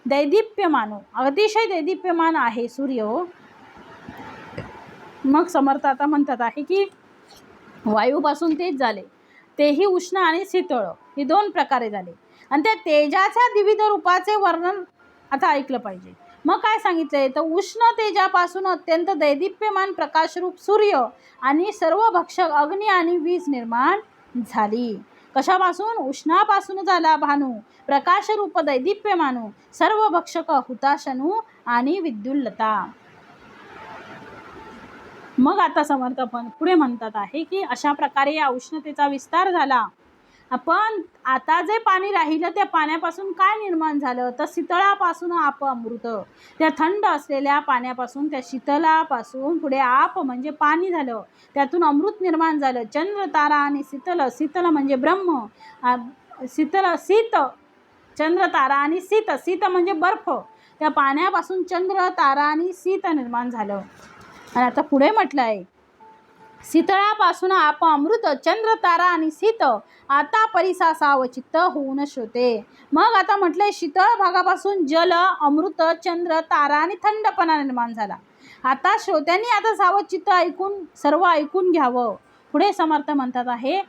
दैदिप्यमानू, अतिशय दैदिप्यमान आहे सूर्य. मग समर्थ आता म्हणतात आहे की वायूपासून तेज झाले, तेही उष्ण आणि शीतळ, हे 2 प्रकारे झाले. आणि त्या तेजाच्या विविध रूपाचे वर्णन आता ऐकलं पाहिजे. मग काय सांगितलंय, तर उष्ण तेजापासून अत्यंत दैदिप्यमान प्रकाशरूप सूर्य आणि सर्व भक्षक अग्नी आणि वीज निर्माण झाली. कशापासून, उष्णापासून झाला भानू, प्रकाशरूप दैदिप्यमानू, सर्व भक्षक हुताशनू आणि विद्युल्लता. मग आता समर्थ पण पुढे म्हणतात आहे की अशा प्रकारे या उष्णतेचा विस्तार झाला. आपण आता जे पाणी राहिलं त्या पाण्यापासून काय निर्माण झालं, तर शीतळापासून आप अमृत. त्या थंड असलेल्या पाण्यापासून, त्या शीतलापासून पुढे आप म्हणजे पाणी झालं, त्यातून अमृत निर्माण झालं. चंद्र तारा आणि शीतल म्हणजे ब्रह्म, शीत चंद्र तारा आणि शीत म्हणजे बर्फ. त्या पाण्यापासून चंद्र तारा आणि शीत निर्माण झालं. आणि आता पुढे म्हटलं आहे, शीतळापासून आप अमृत, चंद्र तारा आणि शीत, आता परिसा सावचित्त होऊन श्रोते. मग आता म्हटलंय शीतळ भागापासून जल, अमृत, चंद्र, तारा आणि थंडपणा निर्माण झाला. आता श्रोत्यांनी आता सावचित्त ऐकून सर्व ऐकून घ्यावं. पुढे समर्थ म्हणतात आहे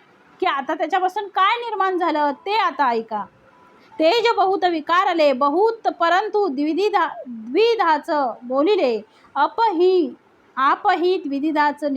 की आता त्याच्यापासून काय निर्माण झालं ते आता ऐका. तेज बहुत विकारले, बहुत परंतु द्विधाचं बोलिले, आपही द्विधाचं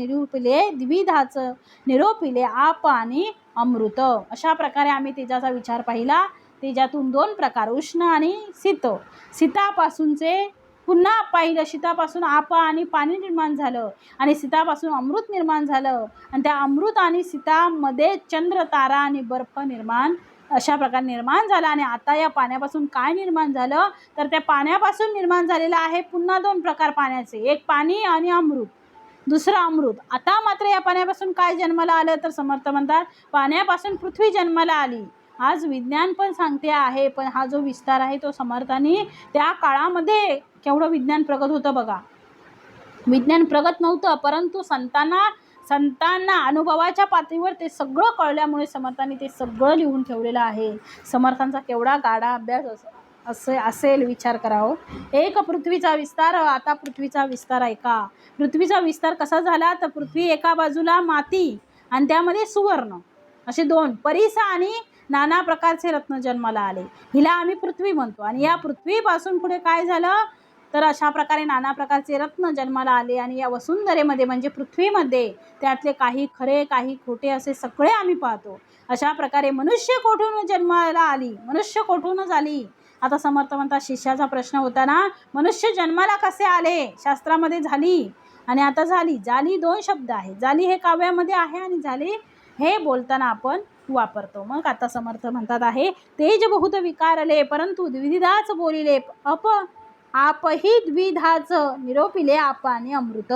निरोपिले आप आणि अमृत. अशा प्रकारे आम्ही तेजाचा विचार पाहिला. तेजातून 2 प्रकार, उष्ण आणि शीत. शीतापासूनचे पुन्हा पाहिलं, शीतापासून आप आणि पाणी निर्माण झालं, आणि शीतापासून अमृत निर्माण झालं, आणि त्या अमृत आणि शीतामध्ये चंद्र, तारा आणि बर्फ निर्माण अशा प्रकारे निर्माण झाला. आणि आता या पाण्यापासून काय निर्माण झालं, तर त्या पाण्यापासून निर्माण झालेलं आहे पुन्हा 2 प्रकार पाण्याचे, एक पाणी आणि अमृत, दुसरं अमृत. आता मात्र या पाण्यापासून काय जन्माला आलं, तर समर्थ म्हणतात पाण्यापासून पृथ्वी जन्माला आली. आज विज्ञान पण सांगते आहे, पण हा जो विस्तार आहे तो समर्थांनी त्या काळामध्ये केवढं विज्ञान प्रगत होतं बघा. विज्ञान प्रगत नव्हतं, परंतु संतांना अनुभवाच्या पातळीवर ते सगळं कळल्यामुळे समर्थांनी ते सगळं लिहून ठेवलेलं आहे. समर्थांचा केवढा गाढा अभ्यास असेल विचार करावं. एक पृथ्वीचा विस्तार. आता पृथ्वीचा विस्तार ऐका. पृथ्वीचा विस्तार कसा झाला, तर पृथ्वी एका बाजूला माती आणि त्यामध्ये सुवर्ण असे 2 परिसा आणि नाना प्रकारचे रत्न जन्माला आले. हिला आम्ही पृथ्वी म्हणतो. आणि या पृथ्वीपासून पुढे काय झालं, तर अशा प्रकारे नाना प्रकारचे रत्न जन्माला आले आणि या वसुंधरेमध्ये म्हणजे पृथ्वीमध्ये त्यातले काही खरे काही खोटे असे सगळे आम्ही पाहतो. अशा प्रकारे मनुष्य कोठून जन्माला आली, मनुष्य कोठूनच आली. आता समर्थ म्हणतात शिष्याचा प्रश्न होता ना, मनुष्य जन्माला कसे आले, शास्त्रामध्ये झाली आणि आता झाली. झाली दोन शब्द आहे, झाली हे काव्यामध्ये आहे आणि झाली हे बोलताना आपण वापरतो. मग आता समर्थ म्हणतात आहे, तेज बहुत विकारले परंतु द्विविधाच बोलिले, आपही द्विधाच निरोपिले आपाने अमृत.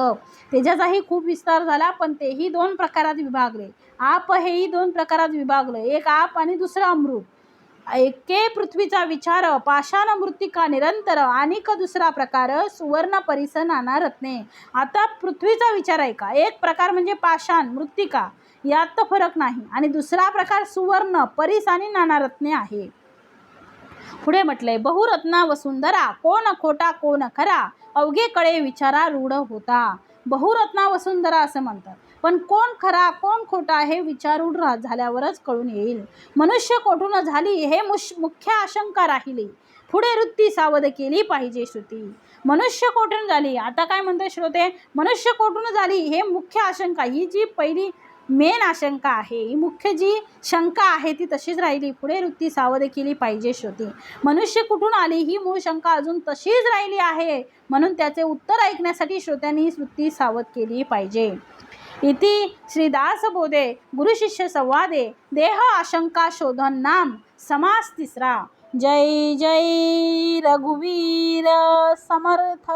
तेजाचाही खूप विस्तार झाला पण तेही दोन प्रकारात विभागले. आप हेही दोन प्रकारात विभागलं, एक आप आणि दुसरं अमृत. एके पृथ्वीचा विचार पाषाण मृत्तिका निरंतर आणि दुसरा प्रकार सुवर्ण परिस नाना रत्ने. आता पृथ्वीचा विचार आहे का, एक प्रकार म्हणजे पाषाण मृत्तिका यात फरक नाही आणि दुसरा प्रकार सुवर्ण परिस आणि नाना रत्ने आहे. पुढे म्हटलंय बहुरत्ना वसुंधरा, कोण खोटा कोण खरा, अवघे कळे विचारा रूढ होता. बहुरत्ना वसुंधरा असं म्हणतात, पण कोण खरा कोण खोटा हे विचारूढ झाल्यावरच कळून येईल. मनुष्य कोठून झाली हे मुख्य आशंका राहिली. पुढे वृत्ती सावध केली पाहिजे श्रुती. मनुष्य कोठून झाली, आता काय म्हणते श्रोते, मनुष्य कोठून झाली हे मुख्य आशंका, ही जी पहिली मेन आशंका आहे, ही मुख्य जी शंका आहे ती तशीच राहिली. पुढे वृत्ती सावध केली पाहिजे श्रुती. मनुष्य कुठून आली ही मूळ शंका अजून तशीच राहिली आहे, म्हणून त्याचे उत्तर ऐकण्यासाठी श्रोत्यांनी वृत्ती सावध केली पाहिजे. इति श्रीदासबोधे गुरुशिष्य संवादे देह आशंका शोधन नाम समास तिसरा. जय जय रघुवीर समर्थ.